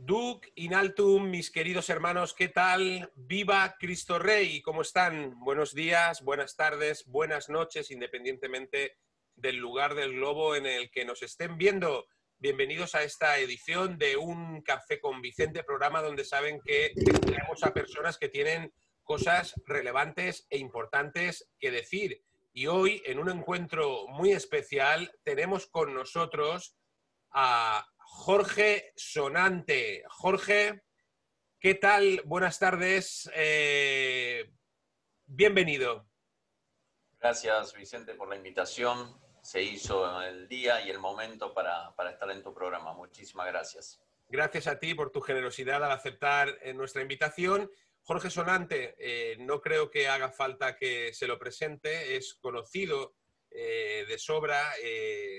Duc in altum, mis queridos hermanos, ¿qué tal? ¡Viva Cristo Rey! ¿Cómo están? Buenos días, buenas tardes, buenas noches, independientemente del lugar del globo en el que nos estén viendo. Bienvenidos a esta edición de Un Café con Vicente, programa donde saben que traemos a personas que tienen cosas relevantes e importantes que decir. Y hoy, en un encuentro muy especial, tenemos con nosotros a Jorge Sonante. Jorge, ¿qué tal? Buenas tardes. Bienvenido. Gracias, Vicente, por la invitación. Se hizo el día y el momento para estar en tu programa. Muchísimas gracias. Gracias a ti por tu generosidad al aceptar nuestra invitación. Jorge Sonante, no creo que haga falta que se lo presente, es conocido de sobra,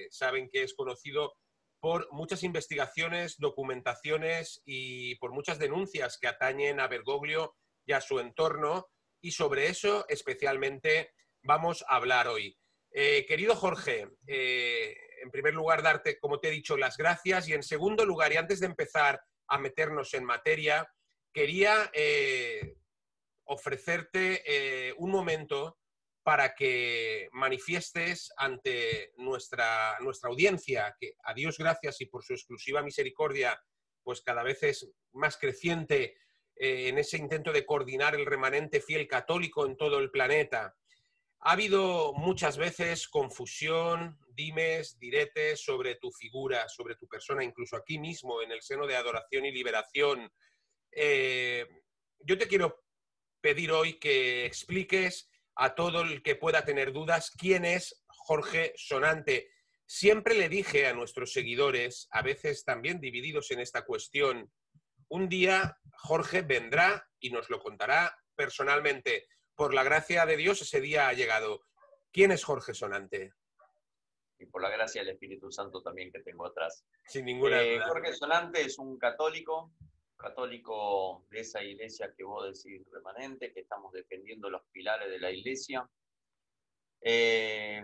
saben que es conocido por muchas investigaciones, documentaciones y por muchas denuncias que atañen a Bergoglio y a su entorno, y sobre eso especialmente vamos a hablar hoy. Querido Jorge, en primer lugar darte, como te he dicho, las gracias, y en segundo lugar, y antes de empezar a meternos en materia, quería ofrecerte un momento para que manifiestes ante nuestra audiencia, que a Dios gracias y por su exclusiva misericordia, pues cada vez es más creciente en ese intento de coordinar el remanente fiel católico en todo el planeta. Ha habido muchas veces confusión, dimes, diretes sobre tu figura, sobre tu persona, incluso aquí mismo, en el seno de Adoración y Liberación. Yo te quiero pedir hoy que expliques a todo el que pueda tener dudas quién es Jorge Sonante. Siempre le dije a nuestros seguidores, a veces también divididos en esta cuestión, un día Jorge vendrá y nos lo contará personalmente. Por la gracia de Dios, ese día ha llegado. ¿Quién es Jorge Sonante? Y por la gracia del Espíritu Santo también que tengo atrás. Sin ninguna duda. Jorge Sonante es un católico de esa iglesia que vos decís remanente, que estamos defendiendo los pilares de la iglesia.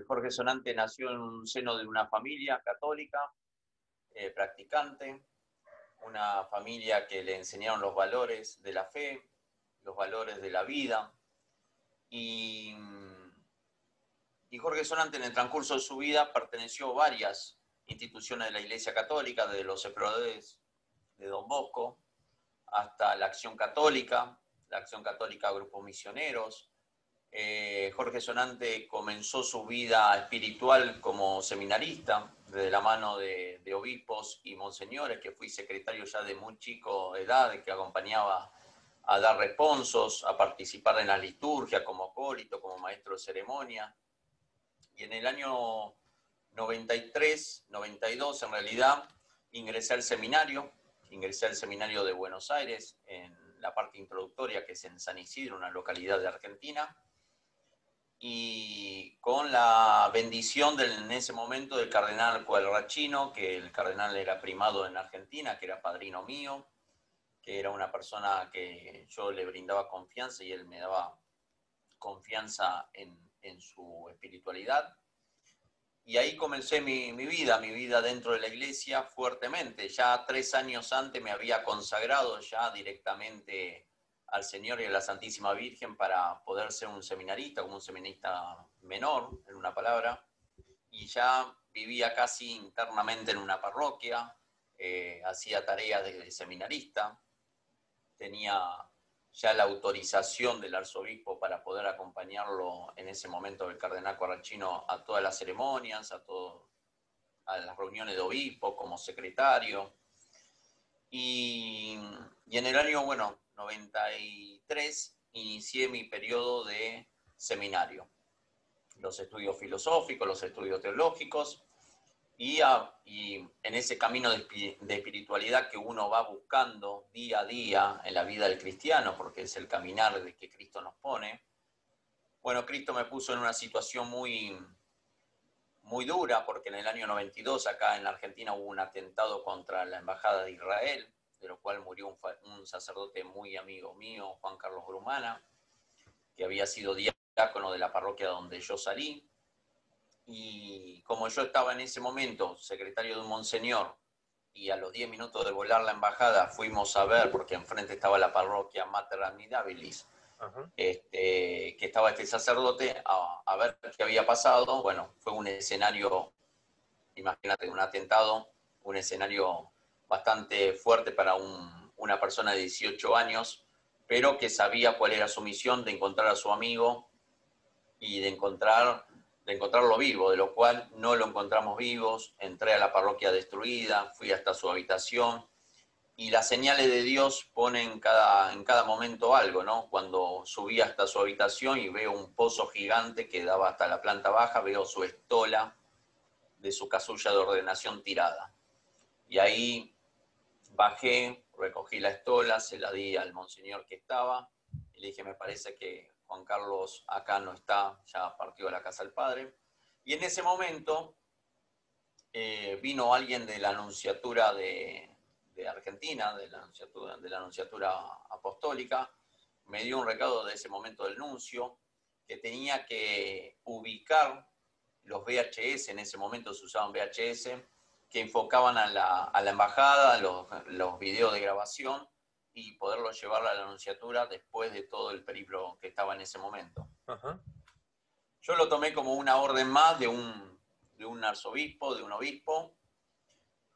Jorge Sonante nació en un seno de una familia católica, practicante, una familia que le enseñaron los valores de la fe, los valores de la vida. Y Jorge Sonante en el transcurso de su vida perteneció a varias instituciones de la Iglesia Católica, desde los exploradores de Don Bosco hasta la Acción Católica Grupos Misioneros. Jorge Sonante comenzó su vida espiritual como seminarista, desde la mano de obispos y monseñores, que fui secretario ya de muy chico edad, que acompañaba a dar responsos, a participar en la liturgia como acólito, como maestro de ceremonia. Y en el año 93, 92 en realidad, ingresé al seminario de Buenos Aires, en la parte introductoria, que es en San Isidro, una localidad de Argentina, y con la bendición en ese momento del cardenal Cuadrachino, que el cardenal era primado en Argentina, que era padrino mío, que era una persona que yo le brindaba confianza y él me daba confianza en su espiritualidad. Y ahí comencé mi vida dentro de la iglesia fuertemente. Ya 3 años antes me había consagrado ya directamente al Señor y a la Santísima Virgen para poder ser un seminarista, como un seminarista menor, en una palabra. Y ya vivía casi internamente en una parroquia, hacía tareas de seminarista, tenía ya la autorización del arzobispo para poder acompañarlo en ese momento del cardenal Cuadrachino a todas las ceremonias, a las reuniones de obispos como secretario. Y en el año 93 inicié mi periodo de seminario, los estudios filosóficos, los estudios teológicos, y en ese camino de espiritualidad que uno va buscando día a día en la vida del cristiano, porque es el caminar de que Cristo nos pone. Bueno, Cristo me puso en una situación muy, muy dura, porque en el año 92 acá en la Argentina hubo un atentado contra la Embajada de Israel, de lo cual murió un sacerdote muy amigo mío, Juan Carlos Grumana, que había sido diácono de la parroquia donde yo salí. Y como yo estaba en ese momento secretario de un monseñor y a los 10 minutos de volar la embajada fuimos a ver, porque enfrente estaba la parroquia Mater Admirabilis, Ajá. que estaba este sacerdote, a ver qué había pasado. Bueno, fue un escenario, imagínate, un atentado, un escenario bastante fuerte para una persona de 18 años, pero que sabía cuál era su misión, de encontrar a su amigo y de encontrarlo vivo, de lo cual no lo encontramos vivos. Entré a la parroquia destruida, fui hasta su habitación, y las señales de Dios ponen en cada momento algo, ¿no? Cuando subí hasta su habitación y veo un pozo gigante que daba hasta la planta baja, veo su estola de su casulla de ordenación tirada. Y ahí bajé, recogí la estola, se la di al monseñor que estaba, y le dije, me parece que Juan Carlos acá no está, ya partió a la casa del padre. Y en ese momento vino alguien de la Nunciatura de Argentina, de la Nunciatura Apostólica, me dio un recado de ese momento del nuncio, que tenía que ubicar los VHS, en ese momento se usaban VHS, que enfocaban a la embajada, los videos de grabación, y poderlos llevar a la Nunciatura después de todo el periplo que estaba en ese momento. Ajá. Yo lo tomé como una orden más de un arzobispo, de un obispo,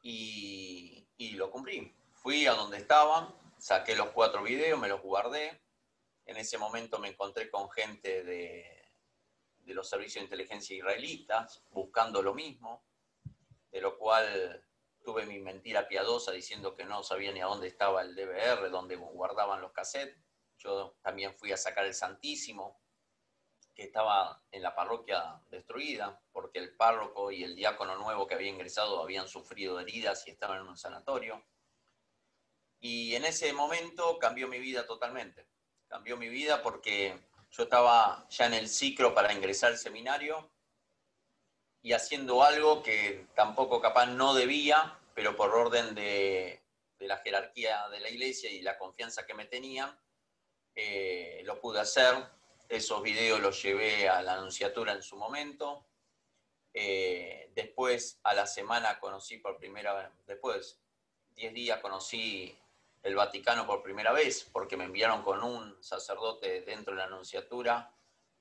y lo cumplí. Fui a donde estaban, saqué los 4 videos, me los guardé. En ese momento me encontré con gente de los servicios de inteligencia israelitas buscando lo mismo, de lo cual tuve mi mentira piadosa diciendo que no sabía ni a dónde estaba el DVR, donde guardaban los cassettes. Yo también fui a sacar el Santísimo, que estaba en la parroquia destruida, porque el párroco y el diácono nuevo que había ingresado habían sufrido heridas y estaban en un sanatorio. Y en ese momento cambió mi vida totalmente. Cambió mi vida porque yo estaba ya en el ciclo para ingresar al seminario y haciendo algo que tampoco capaz no debía, pero por orden de la jerarquía de la iglesia y la confianza que me tenían, lo pude hacer. Esos videos los llevé a la Nunciatura en su momento. Después, a la semana, conocí por primera vez, después 10 días conocí el Vaticano por primera vez, porque me enviaron con un sacerdote dentro de la Nunciatura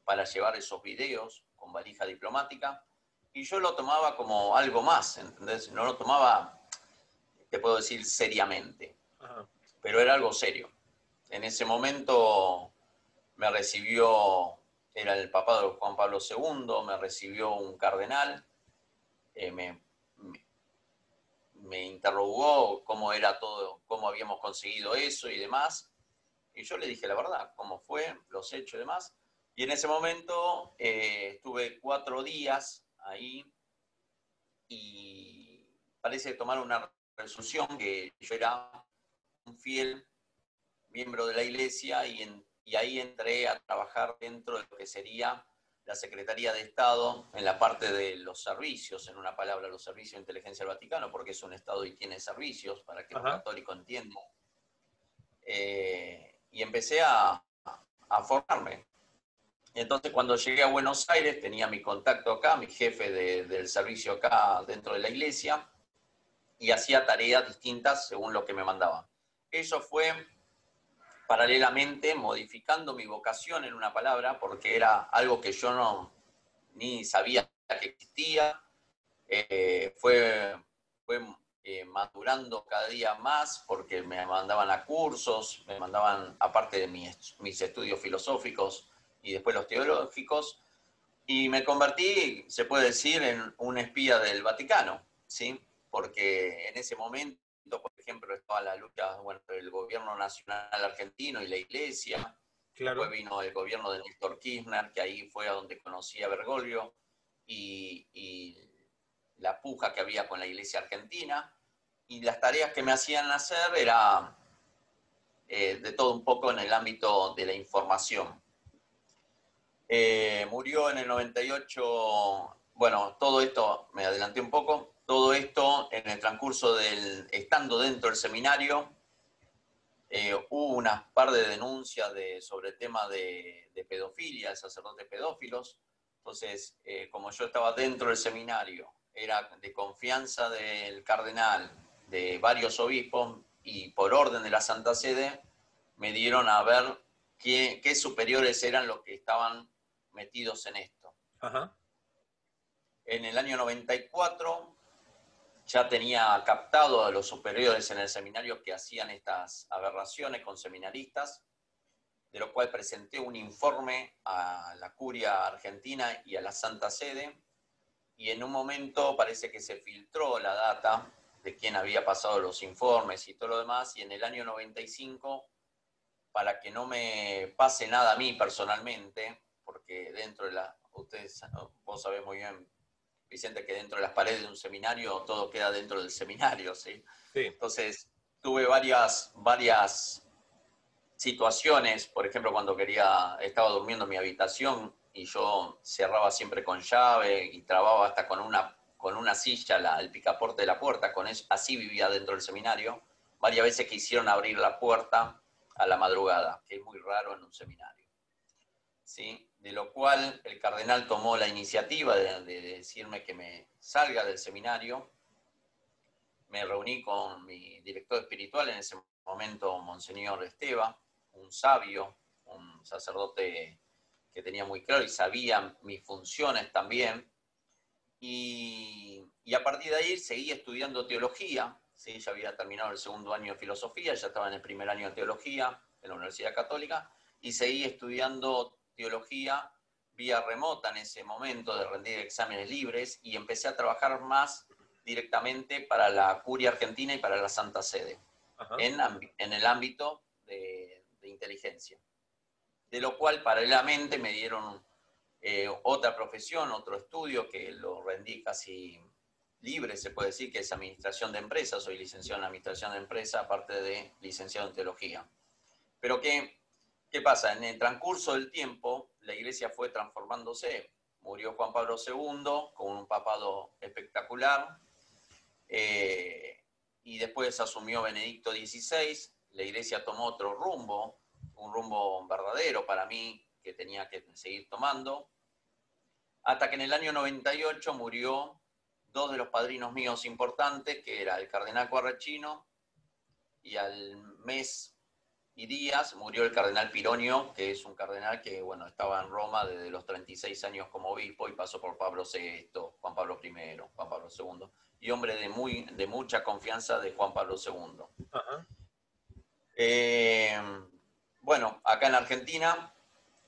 para llevar esos videos con valija diplomática, y yo lo tomaba como algo más, ¿entendés? No lo tomaba, te puedo decir, seriamente, Ajá. pero era algo serio. En ese momento me recibió, era el papado Juan Pablo II, me recibió un cardenal, me interrogó cómo era todo, cómo habíamos conseguido eso y demás, y yo le dije la verdad, cómo fue, los hechos y demás, y en ese momento estuve 4 días ahí, y parece tomar una resolución que yo era un fiel miembro de la iglesia, y ahí entré a trabajar dentro de lo que sería la Secretaría de Estado en la parte de los servicios, en una palabra, los servicios de inteligencia del Vaticano, porque es un Estado y tiene servicios, para que los Ajá. católicos entiendan. Y empecé a formarme. Entonces, cuando llegué a Buenos Aires, tenía mi contacto acá, mi jefe del servicio acá dentro de la iglesia, y hacía tareas distintas según lo que me mandaban. Eso fue paralelamente modificando mi vocación, en una palabra, porque era algo que yo no ni sabía que existía. Fue madurando cada día más, porque me mandaban a cursos, me mandaban, aparte de mis estudios filosóficos y después los teológicos, y me convertí, se puede decir, en un espía del Vaticano, ¿sí? Porque en ese momento, por ejemplo, estaba la lucha, bueno, el gobierno nacional argentino y la iglesia. Después Claro. vino el gobierno de Néstor Kirchner, que ahí fue a donde conocí a Bergoglio, y la puja que había con la iglesia argentina. Y las tareas que me hacían hacer era de todo un poco en el ámbito de la información. Murió en el 98, bueno, todo esto, me adelanté un poco, todo esto en el transcurso estando dentro del seminario, hubo unas par de denuncias sobre el tema de pedofilia, de sacerdotes pedófilos. Entonces, como yo estaba dentro del seminario, era de confianza del cardenal, de varios obispos y por orden de la Santa Sede me dieron a ver qué superiores eran los que estaban metidos en esto. Ajá. En el año 94 ya tenía captado a los superiores en el seminario que hacían estas aberraciones con seminaristas, de lo cual presenté un informe a la Curia Argentina y a la Santa Sede, y en un momento parece que se filtró la data de quién había pasado los informes y todo lo demás, y en el año 95, para que no me pase nada a mí personalmente, porque dentro de vos sabés muy bien, Vicente, que dentro de las paredes de un seminario todo queda dentro del seminario, ¿sí? Sí. Entonces, tuve varias situaciones, por ejemplo, cuando estaba durmiendo en mi habitación y yo cerraba siempre con llave y trababa hasta con una silla el picaporte de la puerta, así vivía dentro del seminario. Varias veces quisieron abrir la puerta a la madrugada, que es muy raro en un seminario, ¿sí? De lo cual el cardenal tomó la iniciativa de decirme que me salga del seminario. Me reuní con mi director espiritual en ese momento, Monseñor Esteva, un sabio, un sacerdote que tenía muy claro y sabía mis funciones también. Y a partir de ahí seguí estudiando teología, ¿sí? Ya había terminado el segundo año de filosofía, ya estaba en el primer año de teología en la Universidad Católica, y seguí estudiando teología vía remota en ese momento de rendir exámenes libres, y empecé a trabajar más directamente para la Curia Argentina y para la Santa Sede, en el ámbito de inteligencia. De lo cual paralelamente me dieron otra profesión, otro estudio que lo rendí casi libre, se puede decir, que es administración de empresas. Soy licenciado en administración de empresas, aparte de licenciado en teología. Pero ¿qué pasa? En el transcurso del tiempo, la iglesia fue transformándose. Murió Juan Pablo II con un papado espectacular, y después asumió Benedicto XVI. La iglesia tomó otro rumbo, un rumbo verdadero para mí, que tenía que seguir tomando, hasta que en el año 98 murió dos de los padrinos míos importantes, que era el cardenal Quarrachino, y al mes y días murió el cardenal Pironio, que es un cardenal que, bueno, estaba en Roma desde los 36 años como obispo y pasó por Pablo VI, Juan Pablo I, Juan Pablo II, y hombre de mucha confianza de Juan Pablo II. Ajá. Bueno, acá en Argentina,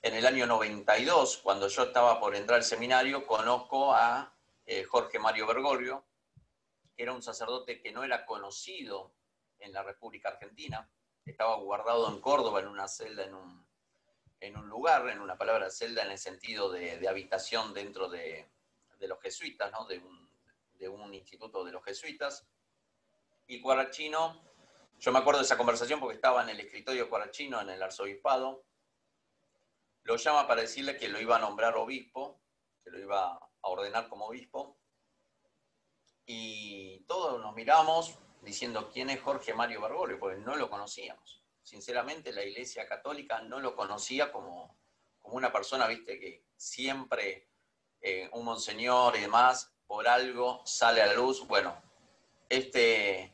en el año 92, cuando yo estaba por entrar al seminario, conozco a Jorge Mario Bergoglio, que era un sacerdote que no era conocido en la República Argentina. Estaba guardado en Córdoba en una celda, en un lugar, en una palabra celda en el sentido de habitación dentro de los jesuitas, ¿no? de un instituto de los jesuitas. Y Quarrachino, yo me acuerdo de esa conversación porque estaba en el escritorio de Quarrachino, en el arzobispado, lo llama para decirle que lo iba a nombrar obispo, que lo iba a ordenar como obispo, y todos nos miramos diciendo quién es Jorge Mario Bergoglio, porque no lo conocíamos. Sinceramente, la Iglesia Católica no lo conocía como una persona, viste, que siempre un monseñor y demás, por algo sale a la luz. Bueno, este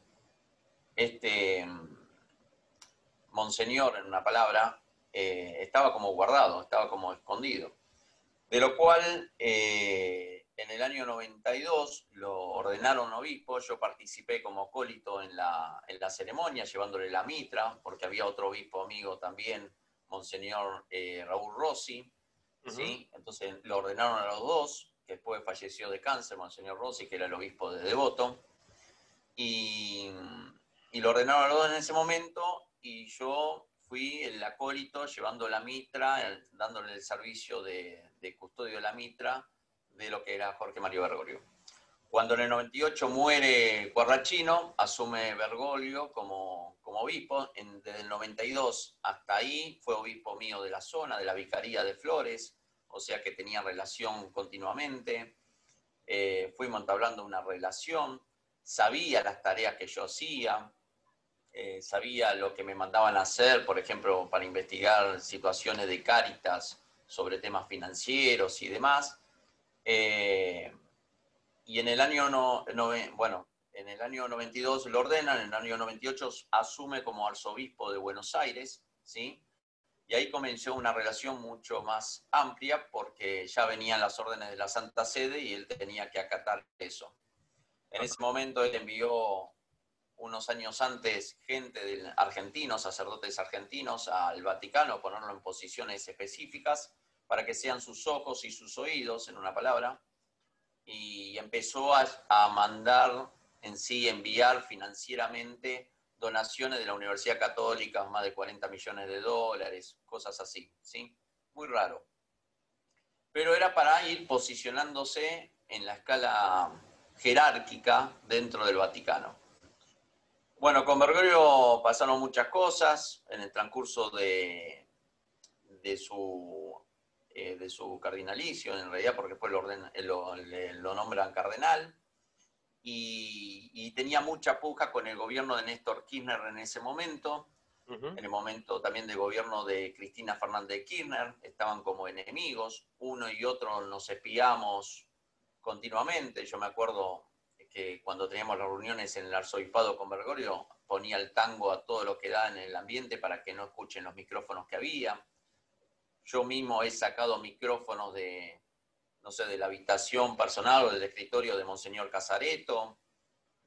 monseñor, en una palabra, estaba como guardado, estaba como escondido. De lo cual, en el año 92 lo ordenaron obispo. Yo participé como acólito en la ceremonia, llevándole la mitra, porque había otro obispo amigo también, Monseñor Raúl Rossi, ¿sí? Entonces lo ordenaron a los dos, que después falleció de cáncer, Monseñor Rossi, que era el obispo de Devoto, y lo ordenaron a los dos en ese momento, y yo fui el acólito llevando la mitra, dándole el servicio de custodio de la mitra de lo que era Jorge Mario Bergoglio. Cuando en el 98 muere Quarrachino, asume Bergoglio como obispo. Desde el 92 hasta ahí fue obispo mío de la zona, de la Vicaría de Flores, o sea que tenía relación continuamente. Fuimos entablando una relación, sabía las tareas que yo hacía, sabía lo que me mandaban a hacer, por ejemplo, para investigar situaciones de Cáritas sobre temas financieros y demás. Y en el año, En el año 92 lo ordenan, en el año 98 asume como arzobispo de Buenos Aires, ¿sí? Y ahí comenzó una relación mucho más amplia porque ya venían las órdenes de la Santa Sede y él tenía que acatar eso. En ese momento él envió unos años antes gente argentinos, sacerdotes argentinos al Vaticano a ponerlo en posiciones específicas para que sean sus ojos y sus oídos, en una palabra, y empezó a mandar en sí, enviar financieramente donaciones de la Universidad Católica, más de 40 millones de dólares, cosas así, ¿sí? Muy raro. Pero era para ir posicionándose en la escala jerárquica dentro del Vaticano. Bueno, con Bergoglio pasaron muchas cosas en el transcurso de su cardinalicio, en realidad, porque después lo nombran cardenal. Y tenía mucha puja con el gobierno de Néstor Kirchner en ese momento, en el momento también del gobierno de Cristina Fernández de Kirchner, estaban como enemigos, uno y otro nos espiamos continuamente. Yo me acuerdo que cuando teníamos las reuniones en el arzobispado con Bergoglio, ponía el tango a todo lo que da en el ambiente para que no escuchen los micrófonos que había. Yo mismo he sacado micrófonos de la habitación personal o del escritorio de Monseñor Casareto,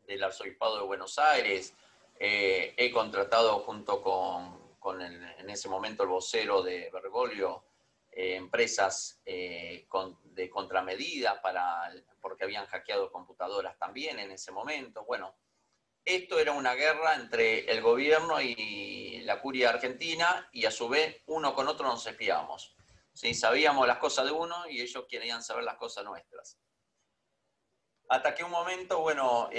del Arzobispado de Buenos Aires. He contratado junto con en ese momento el vocero de Bergoglio, empresas de contramedida porque habían hackeado computadoras también en ese momento. Bueno, esto era una guerra entre el gobierno y la curia argentina, y a su vez uno con otro nos espiábamos. ¿Sí? Sabíamos las cosas de uno y ellos querían saber las cosas nuestras. Hasta que un momento, bueno,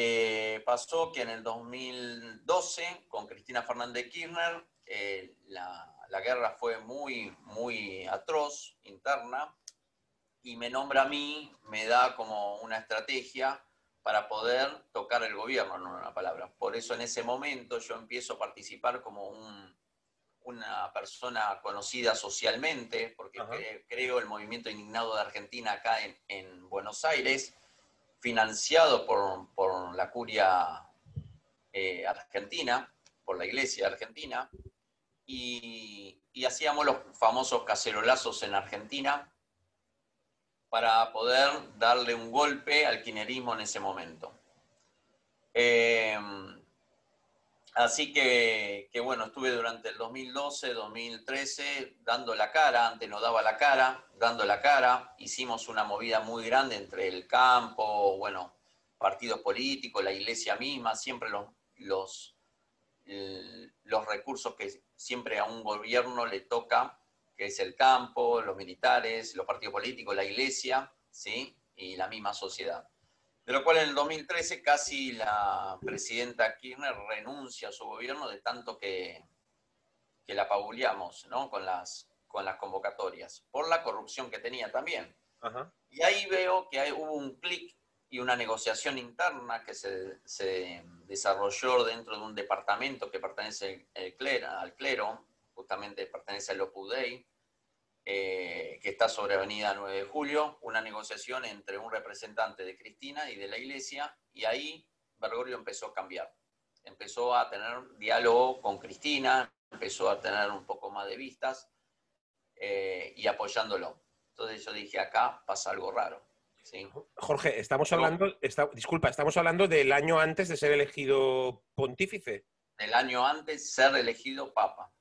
pasó que en el 2012, con Cristina Fernández de Kirchner, la guerra fue muy, muy atroz, interna, y me nombra a mí, me da como una estrategia para poder tocar el gobierno, en una palabra. Por eso en ese momento yo empiezo a participar como una persona conocida socialmente, porque creo el Movimiento Indignado de Argentina acá en Buenos Aires, financiado por la curia argentina, por la iglesia argentina, y hacíamos los famosos cacerolazos en Argentina para poder darle un golpe al kirchnerismo en ese momento. Así que bueno, estuve durante el 2012, 2013 dando la cara, antes no daba la cara, dando la cara. Hicimos una movida muy grande entre el campo, bueno, partidos políticos, la iglesia misma, siempre los recursos que siempre a un gobierno le toca, que es el campo, los militares, los partidos políticos, la iglesia, ¿sí? Y la misma sociedad. De lo cual en el 2013 casi la presidenta Kirchner renuncia a su gobierno de tanto que la apabuleamos, ¿no? con las convocatorias, por la corrupción que tenía también. Ajá. Y ahí veo que hubo un clic y una negociación interna que se desarrolló dentro de un departamento que pertenece al clero, justamente pertenece al Opus Dei, que está sobre Avenida 9 de Julio, una negociación entre un representante de Cristina y de la iglesia, y ahí Bergoglio empezó a cambiar. Empezó a tener diálogo con Cristina, empezó a tener un poco más de vistas y apoyándolo. Entonces yo dije, acá pasa algo raro. ¿Sí? Jorge, estamos hablando del año antes de ser elegido pontífice. Del año antes ser elegido papa.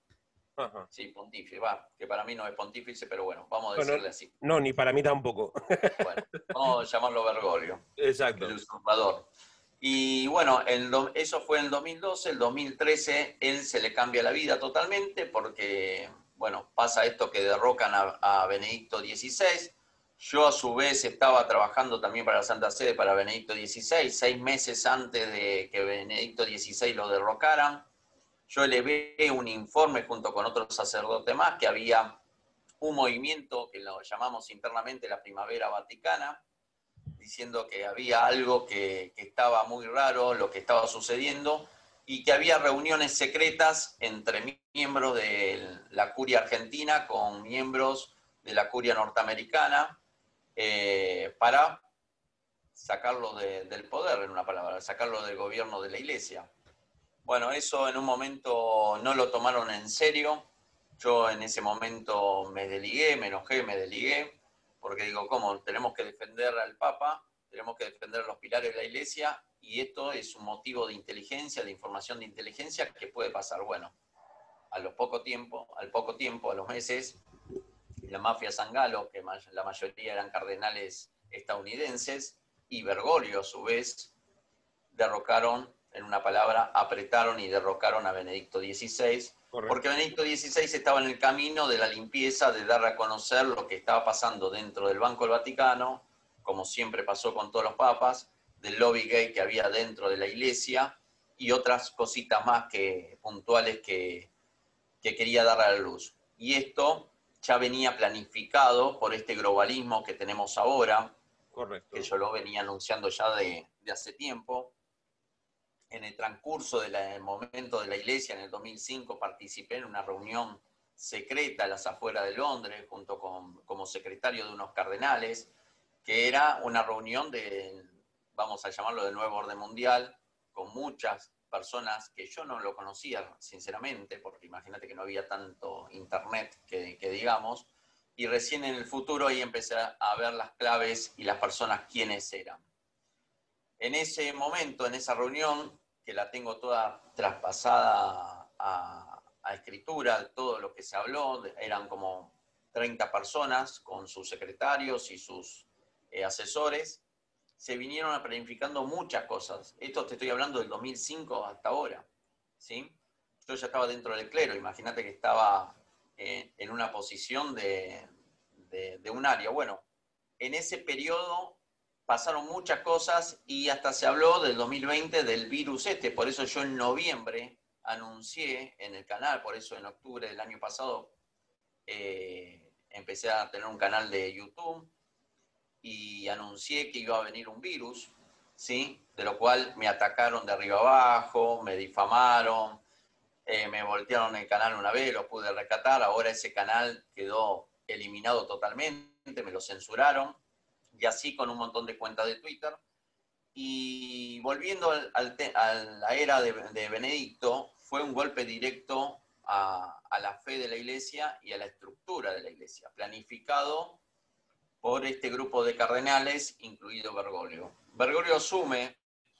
Ajá. Sí, pontífice, que para mí no es pontífice, pero bueno, vamos a decirle así. No, ni para mí tampoco. Bueno, vamos a llamarlo Bergoglio. Exacto. El usurpador. Y bueno, eso fue en el 2012, el 2013 él se le cambia la vida totalmente porque, bueno, pasa esto que derrocan a Benedicto XVI. Yo a su vez estaba trabajando también para la Santa Sede, para Benedicto XVI, 6 meses antes de que Benedicto XVI lo derrocaran. Yo elevé un informe junto con otros sacerdotes más, que había un movimiento que lo llamamos internamente la Primavera Vaticana, diciendo que había algo que estaba muy raro, lo que estaba sucediendo, y que había reuniones secretas entre miembros de la curia argentina con miembros de la curia norteamericana para sacarlo del poder, en una palabra, sacarlo del gobierno de la iglesia. Bueno, eso en un momento no lo tomaron en serio. Yo en ese momento me desligué, me enojé, me desligué, porque digo, ¿cómo? Tenemos que defender al Papa, tenemos que defender los pilares de la iglesia, y esto es un motivo de inteligencia, de información de inteligencia que puede pasar. Bueno, al poco tiempo, a los meses, la mafia Zangalo, que la mayoría eran cardenales estadounidenses, y Bergoglio a su vez, derrocaron, en una palabra, apretaron y derrocaron a Benedicto XVI, Correcto. porque Benedicto XVI estaba en el camino de la limpieza, de dar a conocer lo que estaba pasando dentro del Banco del Vaticano, como siempre pasó con todos los papas, del lobby gay que había dentro de la iglesia, y otras cositas más puntuales que quería dar a la luz. Y esto ya venía planificado por este globalismo que tenemos ahora, Correcto. que yo lo venía anunciando ya de hace tiempo. En el transcurso del momento de la iglesia, en el 2005, participé en una reunión secreta a las afueras de Londres, junto como secretario de unos cardenales, que era una reunión vamos a llamarlo, del nuevo orden mundial, con muchas personas que yo no lo conocía, sinceramente, porque imagínate que no había tanto internet que digamos, y recién en el futuro ahí empecé a ver las claves y las personas quiénes eran. En ese momento, en esa reunión, que la tengo toda traspasada a escritura, todo lo que se habló, eran como 30 personas con sus secretarios y sus asesores, se vinieron planificando muchas cosas. Esto te estoy hablando del 2005 hasta ahora, ¿sí? Yo ya estaba dentro del clero, imagínate que estaba en una posición de un área. Bueno, en ese periodo pasaron muchas cosas y hasta se habló del 2020 del virus por eso yo en noviembre anuncié en el canal, por eso en octubre del año pasado empecé a tener un canal de YouTube y anuncié que iba a venir un virus, ¿sí? De lo cual me atacaron de arriba abajo, me difamaron, me voltearon el canal una vez, lo pude rescatar, ahora ese canal quedó eliminado totalmente, me lo censuraron, y así con un montón de cuentas de Twitter. Y volviendo a la era de Benedicto, fue un golpe directo a la fe de la iglesia y a la estructura de la iglesia, planificado por este grupo de cardenales, incluido Bergoglio. Bergoglio asume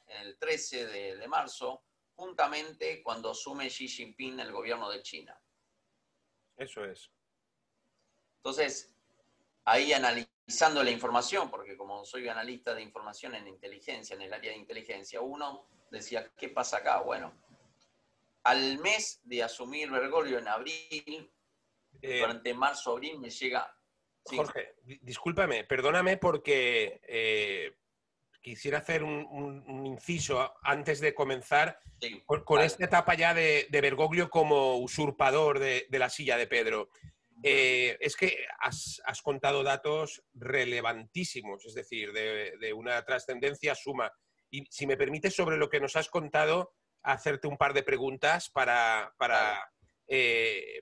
el 13 de marzo, juntamente cuando asume Xi Jinping el gobierno de China. Eso es. Entonces, ahí analizando la información, porque como soy analista de información en inteligencia, en el área de inteligencia, uno decía, ¿qué pasa acá? Bueno, al mes de asumir Bergoglio en abril, durante marzo-abril me llega... Jorge, discúlpame, perdóname porque quisiera hacer un inciso antes de comenzar con esta etapa ya de Bergoglio como usurpador de la silla de Pedro. Es que has contado datos relevantísimos, es decir, de una trascendencia suma. Y si me permites, sobre lo que nos has contado, hacerte un par de preguntas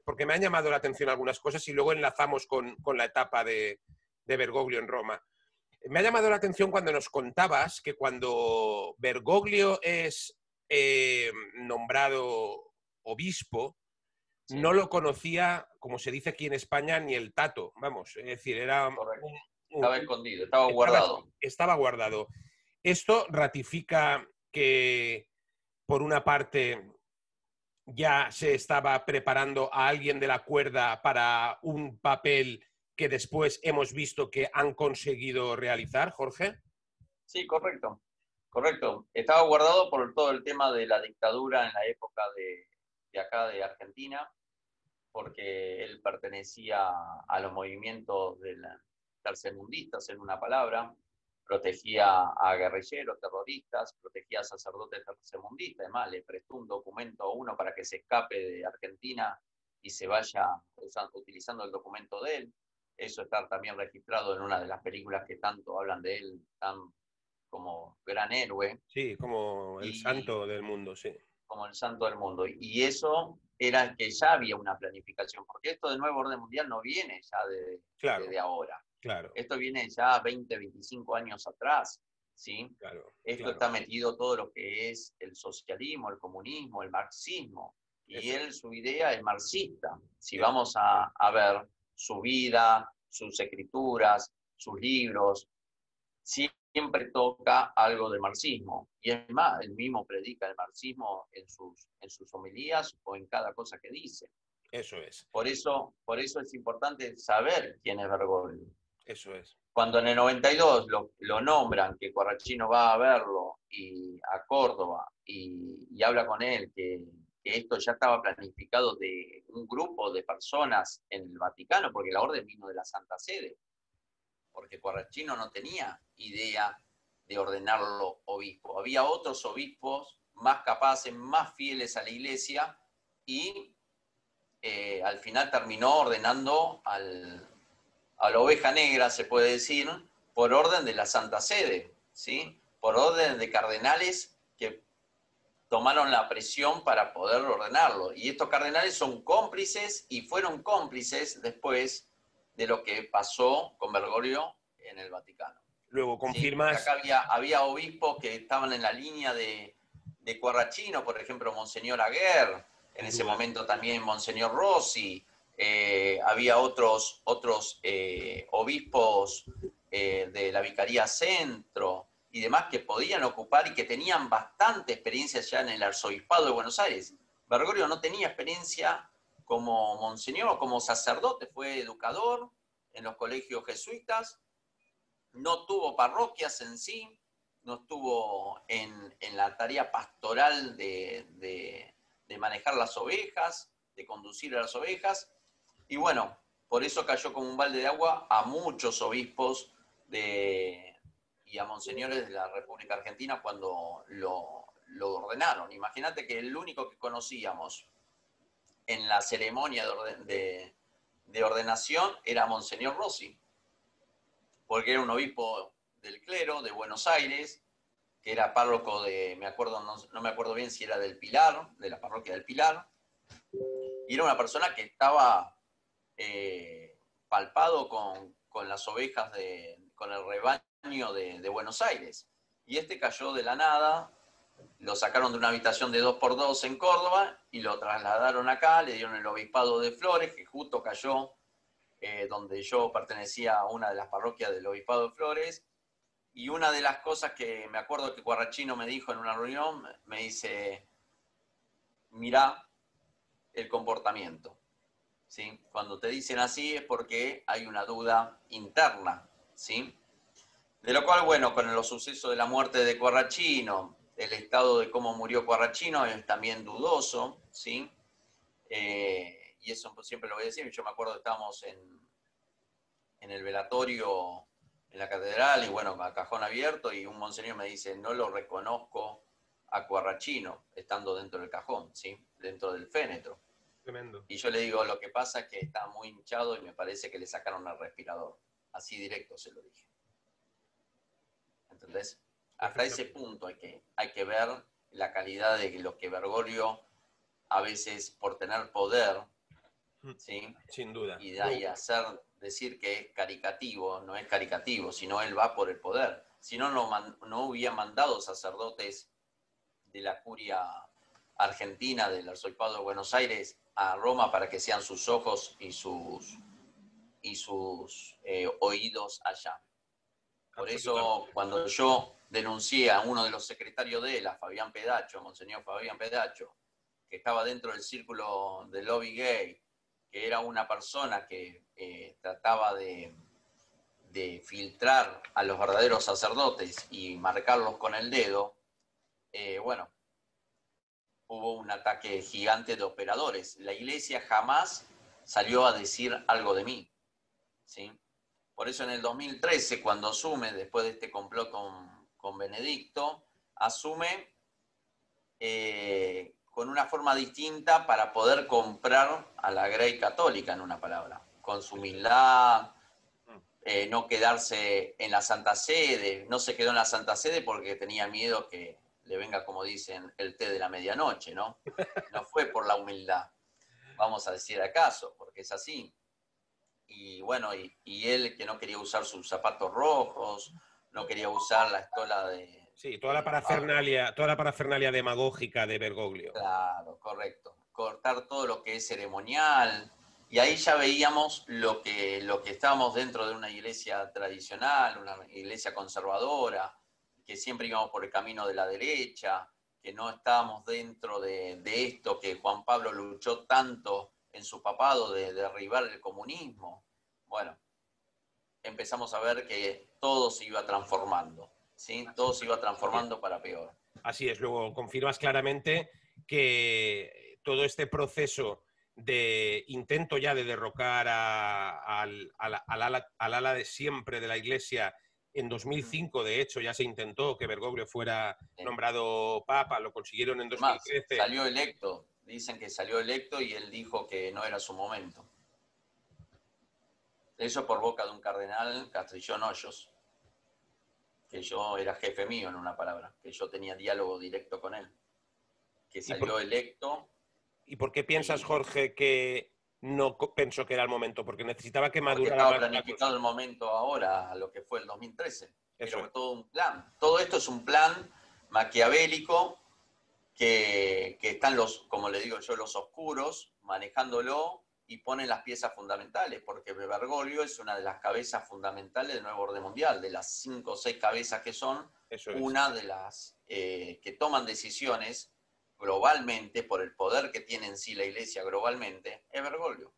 porque me han llamado la atención algunas cosas y luego enlazamos con la etapa de Bergoglio en Roma. Me ha llamado la atención cuando nos contabas que cuando Bergoglio es nombrado obispo, no lo conocía, como se dice aquí en España, ni el tato. Vamos, es decir, era... Estaba escondido, estaba guardado. Estaba guardado. Esto ratifica que, por una parte, ya se estaba preparando a alguien de la cuerda para un papel que después hemos visto que han conseguido realizar, Jorge. Sí, correcto. Correcto. Estaba guardado por todo el tema de la dictadura en la época de acá de Argentina, porque él pertenecía a los movimientos de los tercermundistas, en una palabra, protegía a guerrilleros, terroristas, protegía a sacerdotes tercermundistas. Además, le prestó un documento a uno para que se escape de Argentina y se vaya utilizando el documento de él. Eso está también registrado en una de las películas que tanto hablan de él, tan como gran héroe. Sí, como el santo del mundo, sí. Como el santo del mundo. Y eso era que ya había una planificación, porque esto del nuevo orden mundial no viene ya desde ahora. Claro. Esto viene ya 20, 25 años atrás, ¿sí? Claro, Esto claro. está metido todo lo que es el socialismo, el comunismo, el marxismo. Y Eso él, es. su idea es marxista. Si Eso. vamos a ver su vida, sus escrituras, sus libros, siempre toca algo de marxismo. Y es más, él mismo predica el marxismo en sus homilías o en cada cosa que dice. Eso es. Por eso es importante saber quién es Bergoglio. Eso es. Cuando en el 92 lo nombran, que Corrachino va a verlo y a Córdoba y habla con él, que esto ya estaba planificado de un grupo de personas en el Vaticano, porque la orden vino de la Santa Sede, porque Corrachino no tenía idea de ordenarlo obispo. Había otros obispos más capaces, más fieles a la iglesia, y al final terminó ordenando a la oveja negra, se puede decir, por orden de la Santa Sede, ¿sí? Por orden de cardenales que tomaron la presión para poder ordenarlo. Y estos cardenales son cómplices y fueron cómplices después de lo que pasó con Bergoglio en el Vaticano. Luego ¿Sí? Porque confirmas. acá había obispos que estaban en la línea de Corrachino, por ejemplo, Monseñor Aguer, en Sin ese duda. momento también Monseñor Rossi, había otros obispos de la Vicaría Centro y demás que podían ocupar y que tenían bastante experiencia ya en el Arzobispado de Buenos Aires. Bergoglio no tenía experiencia como monseñor, como sacerdote, fue educador en los colegios jesuitas, no tuvo parroquias en sí, no estuvo en la tarea pastoral de manejar las ovejas, de conducir a las ovejas, y bueno, por eso cayó como un balde de agua a muchos obispos y a monseñores de la República Argentina cuando lo ordenaron. Imagínate que el único que conocíamos en la ceremonia de ordenación era Monseñor Rossi, porque era un obispo del clero de Buenos Aires, que era párroco de, no me acuerdo bien si era del Pilar, de la parroquia del Pilar, y era una persona que estaba palpado con las ovejas, con el rebaño de Buenos Aires. Y este cayó de la nada, lo sacaron de una habitación de 2x2 en Córdoba y lo trasladaron acá, le dieron el obispado de Flores, que justo cayó donde yo pertenecía a una de las parroquias del obispado de Flores. Y una de las cosas que me acuerdo que Corrachino me dijo en una reunión, me dice, mirá el comportamiento. ¿Sí? Cuando te dicen así es porque hay una duda interna, ¿sí? De lo cual, bueno, con los sucesos de la muerte de Corrachino, el estado de cómo murió Corrachino es también dudoso, ¿sí? Y eso siempre lo voy a decir. Yo me acuerdo que estábamos en el velatorio en la catedral y bueno, a cajón abierto y un monseñor me dice, no lo reconozco a Corrachino estando dentro del cajón, ¿sí? Dentro del fénetro. Tremendo. Y yo le digo, lo que pasa es que está muy hinchado y me parece que le sacaron el respirador. Así directo se lo dije. ¿Entendés? Hasta ese punto hay que ver la calidad de lo que Bergoglio, a veces por tener poder, ¿sí? Sin duda. Y decir que es caricativo, no es caricativo, sino él va por el poder. Si no, no hubiera mandado sacerdotes de la curia argentina, del arzobispado de Buenos Aires, a Roma para que sean sus ojos y sus oídos allá. Por eso, cuando yo denuncié a uno de los secretarios de él, a Fabián Pedacho, Monseñor Fabián Pedacho, que estaba dentro del círculo del lobby gay, que era una persona que trataba de filtrar a los verdaderos sacerdotes y marcarlos con el dedo, bueno, hubo un ataque gigante de operadores. La iglesia jamás salió a decir algo de mí, ¿sí? Por eso en el 2013, cuando asume, después de este complot con Benedicto, asume con una forma distinta para poder comprar a la Grey Católica, en una palabra, con su humildad, no quedarse en la Santa Sede, no se quedó en la Santa Sede porque tenía miedo que le venga, como dicen, el té de la medianoche, ¿no? No fue por la humildad, vamos a decir acaso, porque es así. Y bueno, y él que no quería usar sus zapatos rojos, no quería usar la estola de... Sí, toda la parafernalia demagógica de Bergoglio. Claro, correcto. Cortar todo lo que es ceremonial. Y ahí ya veíamos lo que estábamos dentro de una iglesia tradicional, una iglesia conservadora, que siempre íbamos por el camino de la derecha, que no estábamos dentro de esto que Juan Pablo luchó tanto en su papado de derribar el comunismo. Bueno, empezamos a ver que todo se iba transformando, ¿sí? Todo se iba transformando para peor. Así es, luego confirmas claramente que todo este proceso de intento ya de derrocar al ala de siempre de la Iglesia, en 2005 de hecho ya se intentó que Bergoglio fuera nombrado papa, lo consiguieron en 2013. Además, salió electo, dicen que salió electo y él dijo que no era su momento. Eso por boca de un cardenal, Castrillón Hoyos, que yo era jefe mío en una palabra, que yo tenía diálogo directo con él, que salió electo. ¿Y por qué piensas, Jorge, que no pensó que era el momento? Porque necesitaba que madurara estaba más planificado el momento ahora, a lo que fue el 2013. Eso Era todo un plan. Todo esto es un plan maquiavélico que están los, como le digo yo, los oscuros manejándolo y ponen las piezas fundamentales, porque Bergoglio es una de las cabezas fundamentales del nuevo orden mundial, de las 5 o 6 cabezas que son, una de las que toman decisiones globalmente, por el poder que tiene en sí la Iglesia globalmente, es Bergoglio.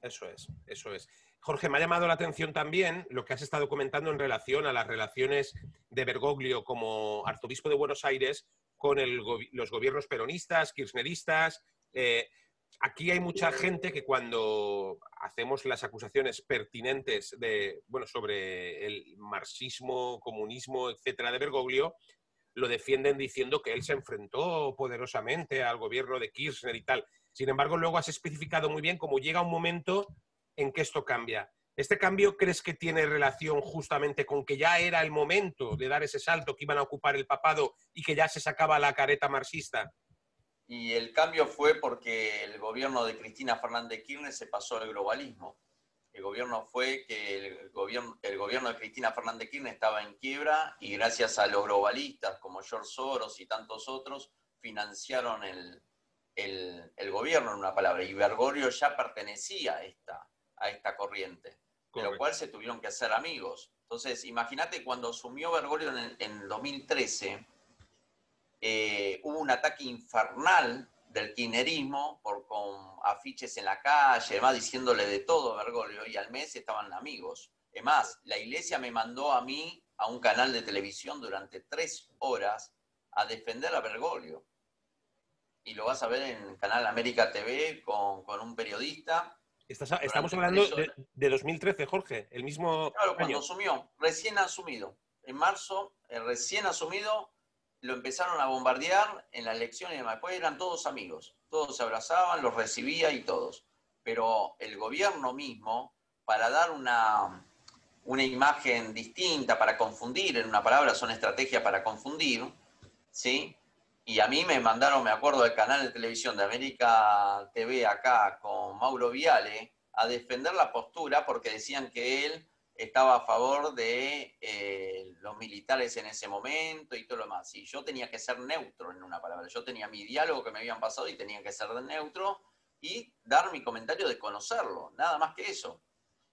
Eso es, eso es. Jorge, me ha llamado la atención también lo que has estado comentando en relación a las relaciones de Bergoglio como arzobispo de Buenos Aires con los gobiernos peronistas, kirchneristas. Aquí hay mucha gente que cuando hacemos las acusaciones pertinentes sobre el marxismo, comunismo, etcétera, de Bergoglio, lo defienden diciendo que él se enfrentó poderosamente al gobierno de Kirchner y tal. Sin embargo, luego has especificado muy bien cómo llega un momento en que esto cambia. ¿Este cambio crees que tiene relación justamente con que ya era el momento de dar ese salto, que iban a ocupar el papado y que ya se sacaba la careta marxista? Y el cambio fue porque el gobierno de Cristina Fernández de Kirchner se pasó al globalismo. El gobierno fue que el gobierno de Cristina Fernández de Kirchner estaba en quiebra y gracias a los globalistas como George Soros y tantos otros financiaron el gobierno, en una palabra. Y Bergoglio ya pertenecía a esta corriente, de lo cual se tuvieron que hacer amigos. Entonces, imagínate cuando asumió Bergoglio en 2013, hubo un ataque infernal del kirchnerismo con afiches en la calle, además diciéndole de todo a Bergoglio, y al mes estaban amigos. Es más, la Iglesia me mandó a mí a un canal de televisión durante 3 horas a defender a Bergoglio. Y lo vas a ver en el canal América TV con un periodista. Estamos hablando de 2013, Jorge, el mismo Claro, año. cuando asumió, recién asumido. En marzo, recién asumido, lo empezaron a bombardear en la elección y demás. Después eran todos amigos, todos se abrazaban, los recibía y todos. Pero el gobierno mismo, para dar una imagen distinta, para confundir, en una palabra son estrategias para confundir, ¿sí? Y a mí me mandaron, me acuerdo del canal de televisión de América TV acá con Mauro Viale, a defender la postura porque decían que él estaba a favor de los militares en ese momento y todo lo demás. Y yo tenía que ser neutro, en una palabra. Yo tenía mi diálogo que me habían pasado y tenía que ser neutro y dar mi comentario de conocerlo, nada más que eso.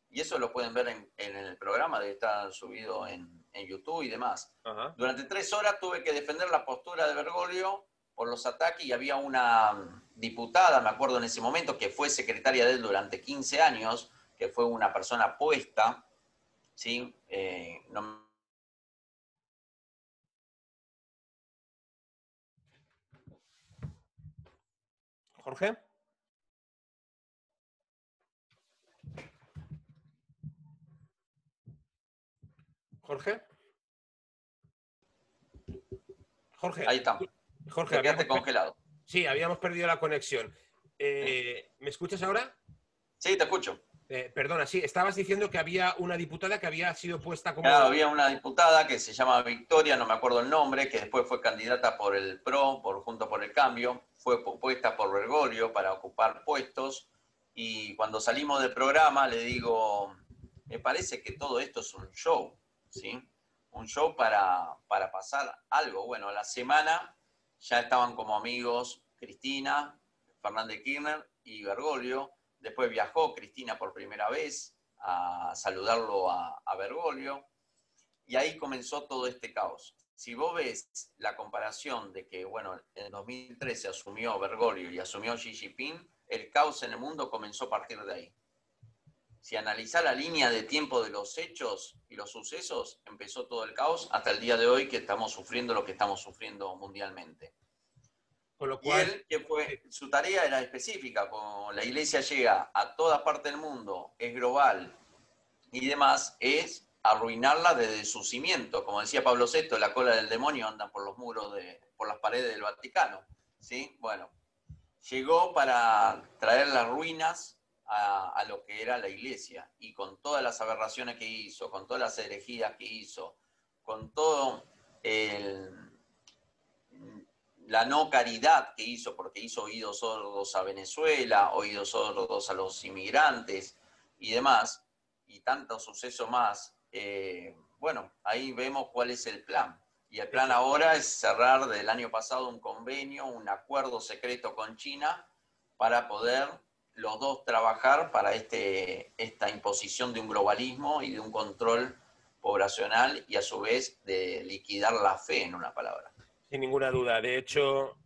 Y eso lo pueden ver en el programa, debe estar subido en YouTube y demás. Ajá. Durante 3 horas tuve que defender la postura de Bergoglio por los ataques y había una diputada, me acuerdo en ese momento, que fue secretaria de él durante 15 años, que fue una persona puesta, ¿sí? Jorge. Jorge. Jorge. Ahí está. Jorge, te quedaste congelado. Sí, habíamos perdido la conexión. ¿Me escuchas ahora? Sí, te escucho. Perdona, sí, estabas diciendo que había una diputada que había sido puesta como... Claro, había una diputada que se llama Victoria, no me acuerdo el nombre, que después fue candidata por el PRO, Junto por el Cambio, fue puesta por Bergoglio para ocupar puestos, y cuando salimos del programa le digo, me parece que todo esto es un show, ¿sí? un show para pasar algo. Bueno, a la semana ya estaban como amigos Cristina, Fernández Kirchner y Bergoglio. Después viajó Cristina por primera vez a saludarlo a Bergoglio. Y ahí comenzó todo este caos. Si vos ves la comparación de que, bueno, en 2013 asumió Bergoglio y asumió Xi Jinping, el caos en el mundo comenzó a partir de ahí. Si analizás la línea de tiempo de los hechos y los sucesos, empezó todo el caos hasta el día de hoy que estamos sufriendo lo que estamos sufriendo mundialmente. Con lo Y cual, él, que fue, su tarea era específica, como la iglesia llega a toda parte del mundo, es global y demás, es arruinarla desde su cimiento. Como decía Pablo VI, la cola del demonio anda por los muros, por las paredes del Vaticano. ¿Sí? Bueno, llegó para traer las ruinas a lo que era la iglesia, y con todas las aberraciones que hizo, con todas las herejías que hizo, con todo la no caridad que hizo, porque hizo oídos sordos a Venezuela, oídos sordos a los inmigrantes y demás, y tantos sucesos más, bueno, ahí vemos cuál es el plan. Y el plan ahora es cerrar del año pasado un convenio, un acuerdo secreto con China para poder los dos trabajar para esta imposición de un globalismo y de un control poblacional y a su vez de liquidar la fe, en una palabra. sin ninguna duda. De hecho,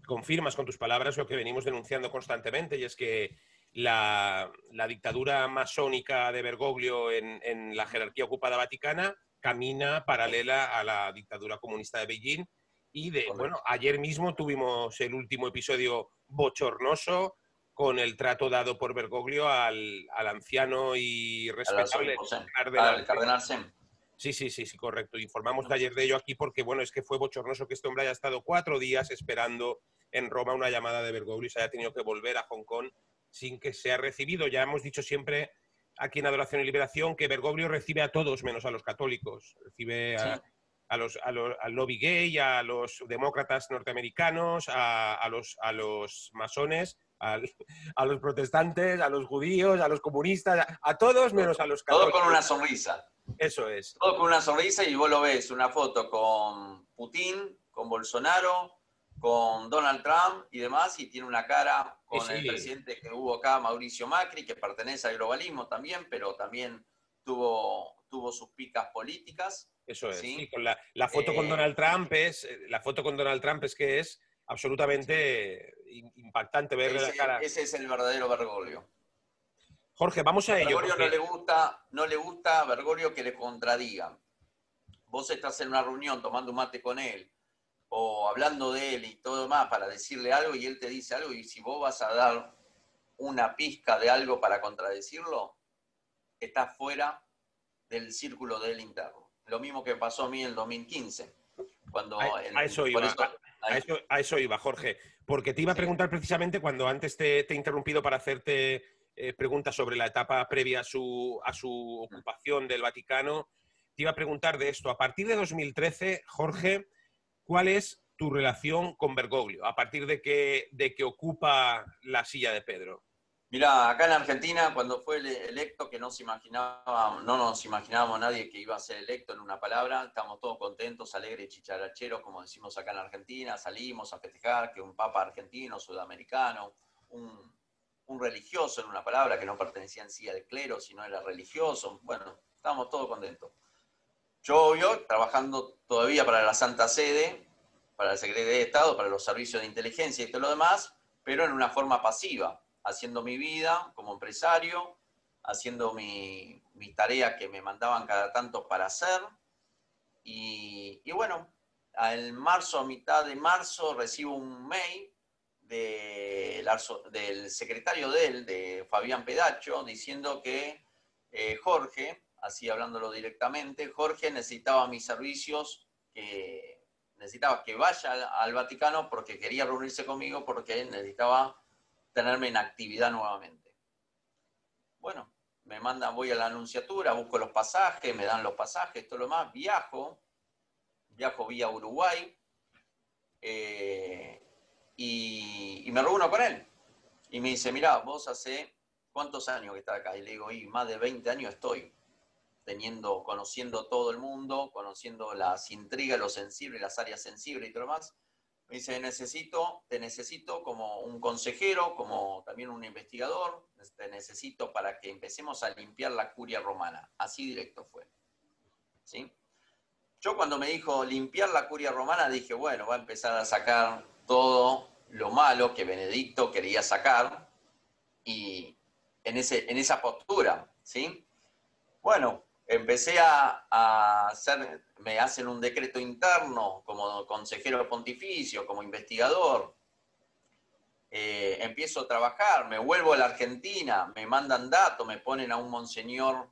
confirmas con tus palabras lo que venimos denunciando constantemente, y es que la dictadura masónica de Bergoglio en la jerarquía ocupada vaticana camina paralela a la dictadura comunista de Beijing. Y bueno, ayer mismo tuvimos el último episodio bochornoso con el trato dado por Bergoglio al anciano y respetable cardenal Sem. Sí, correcto. Informamos de ayer de ello aquí porque, bueno, es que fue bochornoso que este hombre haya estado 4 días esperando en Roma una llamada de Bergoglio y se haya tenido que volver a Hong Kong sin que sea recibido. Ya hemos dicho siempre aquí en Adoración y Liberación que Bergoglio recibe a todos menos a los católicos. Recibe al lobby gay, a los demócratas norteamericanos, a los masones, a los protestantes, a los judíos, a los comunistas, a todos menos a los católicos. Todo con una sonrisa. Eso es. Todo con una sonrisa, y vos lo ves, una foto con Putin, con Bolsonaro, con Donald Trump y demás, y tiene una cara con el presidente que hubo acá, Mauricio Macri, que pertenece al globalismo también, pero también tuvo sus picas políticas. Eso es. ¿Sí? Con la foto con Donald Trump es que es absolutamente impactante verle la cara. Ese es el verdadero Bergoglio. Jorge, vamos a ello. Bergoglio no le gusta a Bergoglio que le contradigan. Vos estás en una reunión tomando un mate con él o hablando de él y todo más para decirle algo, y él te dice algo, y si vos vas a dar una pizca de algo para contradecirlo, estás fuera del círculo de él interno. Lo mismo que pasó a mí en el 2015. Cuando a eso iba, Jorge. Porque te iba a preguntar precisamente cuando antes te he interrumpido para hacerte preguntas sobre la etapa previa a su ocupación del Vaticano. Te iba a preguntar de esto. A partir de 2013, Jorge, ¿cuál es tu relación con Bergoglio? A partir de que ocupa la silla de Pedro. Mirá, acá en Argentina, cuando fue electo, que no nos imaginábamos nadie que iba a ser electo, en una palabra, estamos todos contentos, alegres, chicharacheros, como decimos acá en Argentina, salimos a festejar que un papa argentino, sudamericano, un religioso, en una palabra, que no pertenecía en sí al clero, sino era religioso. Bueno, estábamos todos contentos. Yo, trabajando todavía para la Santa Sede, para la Secretaría de Estado, para los servicios de inteligencia y todo lo demás, pero en una forma pasiva, haciendo mi vida como empresario, haciendo mis tareas que me mandaban cada tanto para hacer. Y bueno, en marzo, a mitad de marzo, recibo un mail del secretario de él, de Fabián Pedacho, diciendo que Jorge, así hablándolo directamente, Jorge necesitaba mis servicios, que necesitaba que vaya al Vaticano porque quería reunirse conmigo, porque necesitaba tenerme en actividad nuevamente. Bueno, me mandan, voy a la Anunciatura, busco los pasajes, me dan los pasajes, todo lo más, viajo vía Uruguay, y me reúno con él. Y me dice, mirá, vos hace ¿cuántos años que estás acá? Y le digo, más de 20 años estoy. conociendo todo el mundo, conociendo las intrigas, lo sensible, las áreas sensibles y todo lo más. Me dice, te necesito como un consejero, como también un investigador, te necesito para que empecemos a limpiar la curia romana. Así directo fue. ¿Sí? Yo cuando me dijo limpiar la curia romana, dije, bueno, va a empezar a sacar todo lo malo que Benedicto quería sacar, y en esa postura, ¿sí? Bueno, empecé a hacer, me hacen un decreto interno como consejero pontificio, como investigador. Empiezo a trabajar, me vuelvo a la Argentina, me mandan datos, me ponen a un monseñor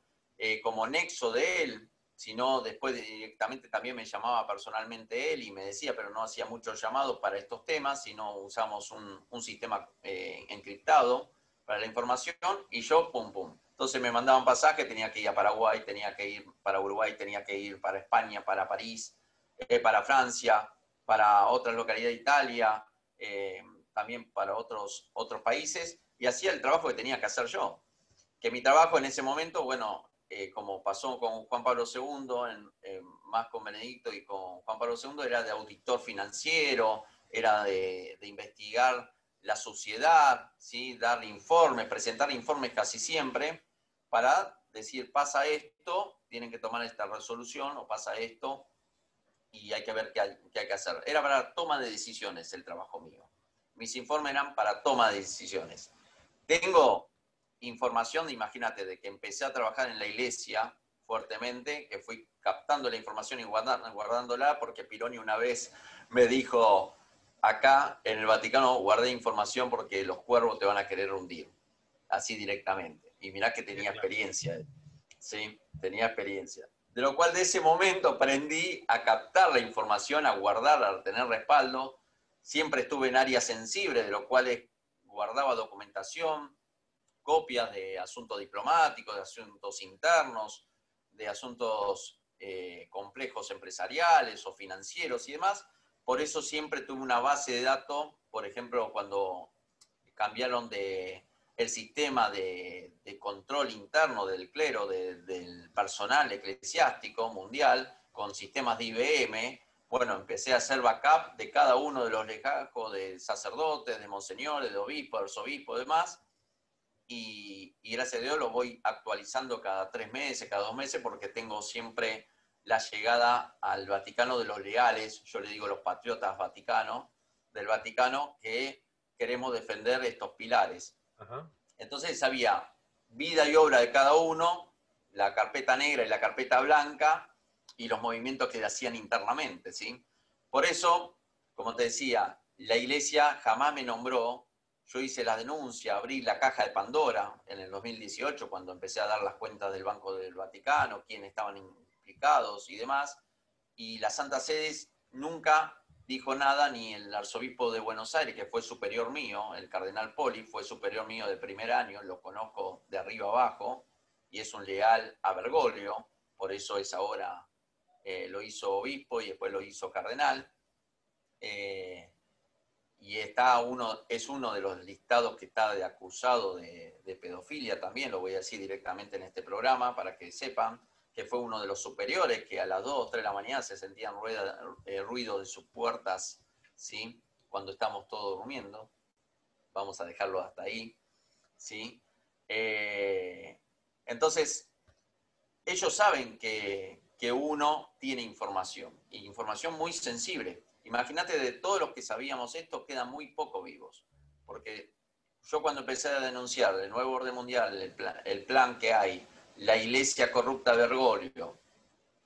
como nexo de él, sino después directamente también me llamaba personalmente él y me decía, pero no hacía muchos llamados para estos temas, sino usamos un sistema encriptado para la información, y yo, pum, pum. Entonces me mandaban pasajes, tenía que ir a Paraguay, tenía que ir para Uruguay, tenía que ir para España, para París, para Francia, para otras localidades de Italia, también para otros países, y hacía el trabajo que tenía que hacer yo. Que mi trabajo en ese momento, bueno, como pasó con Juan Pablo II, más con Benedicto y con Juan Pablo II, era de auditor financiero, era de investigar la sociedad, ¿sí? Dar informes, presentar informes casi siempre, para decir, pasa esto, tienen que tomar esta resolución, o pasa esto, y hay que ver qué hay que hacer. Era para toma de decisiones el trabajo mío. Mis informes eran para toma de decisiones. Tengo información, imagínate, de que empecé a trabajar en la iglesia fuertemente, que fui captando la información y guardándola, porque Pironi una vez me dijo, acá en el Vaticano guardé información porque los cuervos te van a querer hundir, así directamente. Y mirá que tenía experiencia, ¿sí? Tenía experiencia. De lo cual de ese momento aprendí a captar la información, a guardarla, a tener respaldo. Siempre estuve en áreas sensibles, de lo cual guardaba documentación, copias de asuntos diplomáticos, de asuntos internos, de asuntos complejos empresariales o financieros y demás. Por eso siempre tuve una base de datos, por ejemplo, cuando cambiaron el sistema de control interno del clero, del personal eclesiástico mundial, con sistemas de IBM. Bueno, empecé a hacer backup de cada uno de los legajos de sacerdotes, de monseñores, de obispos, de arzobispos y demás, y gracias a Dios lo voy actualizando cada 3 meses, cada 2 meses, porque tengo siempre la llegada al Vaticano de los leales, yo le digo los patriotas vaticanos, del Vaticano, que queremos defender estos pilares. Ajá. Entonces había vida y obra de cada uno, la carpeta negra y la carpeta blanca, y los movimientos que hacían internamente, ¿sí? Por eso, como te decía, la Iglesia jamás me nombró. Yo hice la denuncia, abrí la caja de Pandora en el 2018, cuando empecé a dar las cuentas del Banco del Vaticano, quiénes estaban implicados y demás, y la Santa Sede nunca dijo nada, ni el arzobispo de Buenos Aires, que fue superior mío, el cardenal Poli, fue superior mío de primer año, lo conozco de arriba abajo, y es un leal a Bergoglio, por eso es ahora, lo hizo obispo y después lo hizo cardenal. Y es uno de los listados que está acusado de pedofilia también, lo voy a decir directamente en este programa para que sepan, que fue uno de los superiores que a las 2 o 3 de la mañana se sentían ruido de sus puertas, ¿sí? Cuando estamos todos durmiendo. Vamos a dejarlo hasta ahí, ¿sí? Entonces, ellos saben que uno tiene información, y información muy sensible. Imagínate, de todos los que sabíamos esto, quedan muy pocos vivos. Porque yo cuando empecé a denunciar el nuevo orden mundial, el plan que hay, la iglesia corrupta de Bergoglio,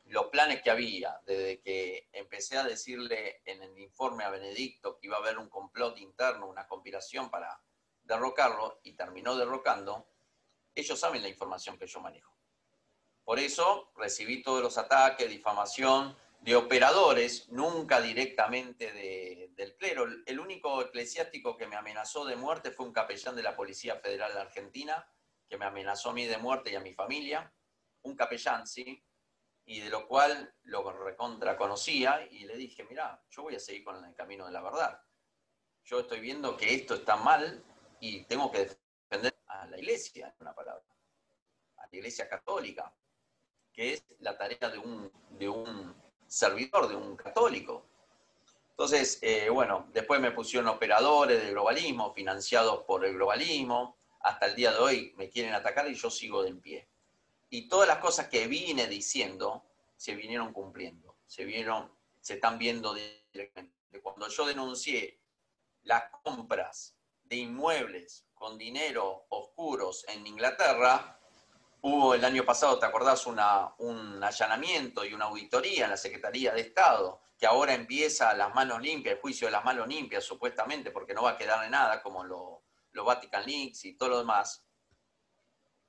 los planes que había, desde que empecé a decirle en el informe a Benedicto que iba a haber un complot interno, una conspiración para derrocarlo, y terminó derrocando, ellos saben la información que yo manejo. Por eso recibí todos los ataques, difamación de operadores, nunca directamente del clero. El único eclesiástico que me amenazó de muerte fue un capellán de la Policía Federal de Argentina, que me amenazó a mí de muerte y a mi familia. Un capellán, ¿sí? Y de lo cual lo recontra conocía, y le dije, mirá, yo voy a seguir con el camino de la verdad. Yo estoy viendo que esto está mal y tengo que defender a la iglesia, en una palabra, a la iglesia católica, que es la tarea de un servidor, de un católico. Entonces, bueno, después me pusieron operadores del globalismo, financiados por el globalismo. Hasta el día de hoy me quieren atacar y yo sigo de en pie. Y todas las cosas que vine diciendo se vinieron cumpliendo, se están viendo directamente. Cuando yo denuncié las compras de inmuebles con dinero oscuros en Inglaterra, hubo el año pasado, ¿te acordás? Un allanamiento y una auditoría en la Secretaría de Estado, que ahora empieza las manos limpias, el juicio de las manos limpias, supuestamente, porque no va a quedar de nada, como los Vatican Leaks y todo lo demás.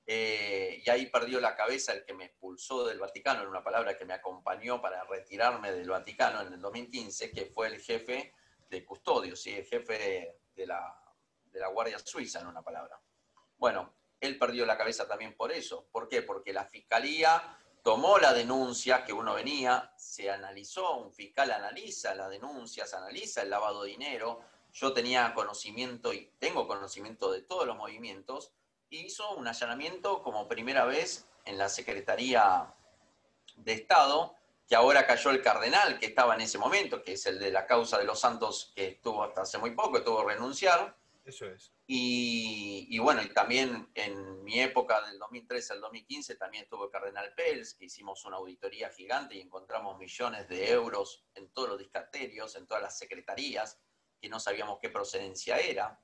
Y ahí perdió la cabeza el que me expulsó del Vaticano, en una palabra que me acompañó para retirarme del Vaticano en el 2015, que fue el jefe de custodio, ¿sí? El jefe de la Guardia Suiza, en una palabra. Bueno, él perdió la cabeza también por eso. ¿Por qué? Porque la Fiscalía tomó la denuncia que uno venía, se analizó, un fiscal analiza las denuncias, analiza el lavado de dinero. Yo tenía conocimiento y tengo conocimiento de todos los movimientos, y hizo un allanamiento como primera vez en la Secretaría de Estado, que ahora cayó el cardenal que estaba en ese momento, que es el de la causa de los santos, que estuvo hasta hace muy poco, que tuvo que renunciar. Eso es. Y bueno, y también en mi época del 2013 al 2015 también estuvo el cardenal Pels, que hicimos una auditoría gigante y encontramos millones de euros en todos los discaterios, en todas las secretarías, que no sabíamos qué procedencia era.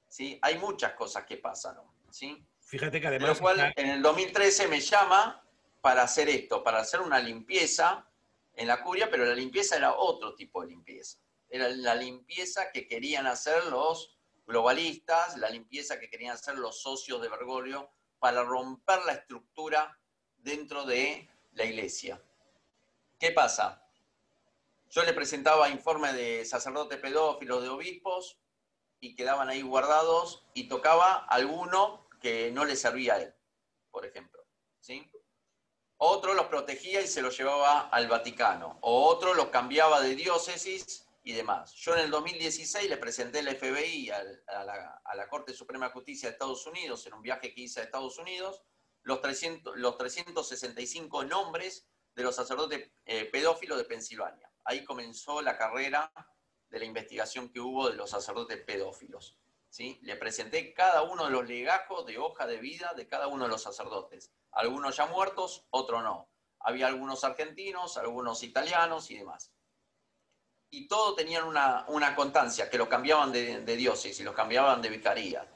¿Sí? Hay muchas cosas que pasan, ¿sí? Fíjate que además... De lo cual, en el 2013 me llama para hacer esto, para hacer una limpieza en la curia, pero la limpieza era otro tipo de limpieza. Era la limpieza que querían hacer los globalistas, la limpieza que querían hacer los socios de Bergoglio para romper la estructura dentro de la iglesia. ¿Qué pasa? Yo le presentaba informes de sacerdotes pedófilos, de obispos, y quedaban ahí guardados, y tocaba alguno que no le servía a él, por ejemplo, ¿sí? Otro los protegía y se los llevaba al Vaticano, o otro los cambiaba de diócesis y demás. Yo en el 2016 le presenté el FBI a la Corte Suprema de Justicia de Estados Unidos, en un viaje que hice a Estados Unidos, los 365 nombres de los sacerdotes pedófilos de Pensilvania. Ahí comenzó la carrera de la investigación que hubo de los sacerdotes pedófilos, ¿sí? Le presenté cada uno de los legajos de hoja de vida de cada uno de los sacerdotes. Algunos ya muertos, otros no. Había algunos argentinos, algunos italianos y demás. Y todos tenían una constancia, que los cambiaban de diócesis y los cambiaban de vicaría.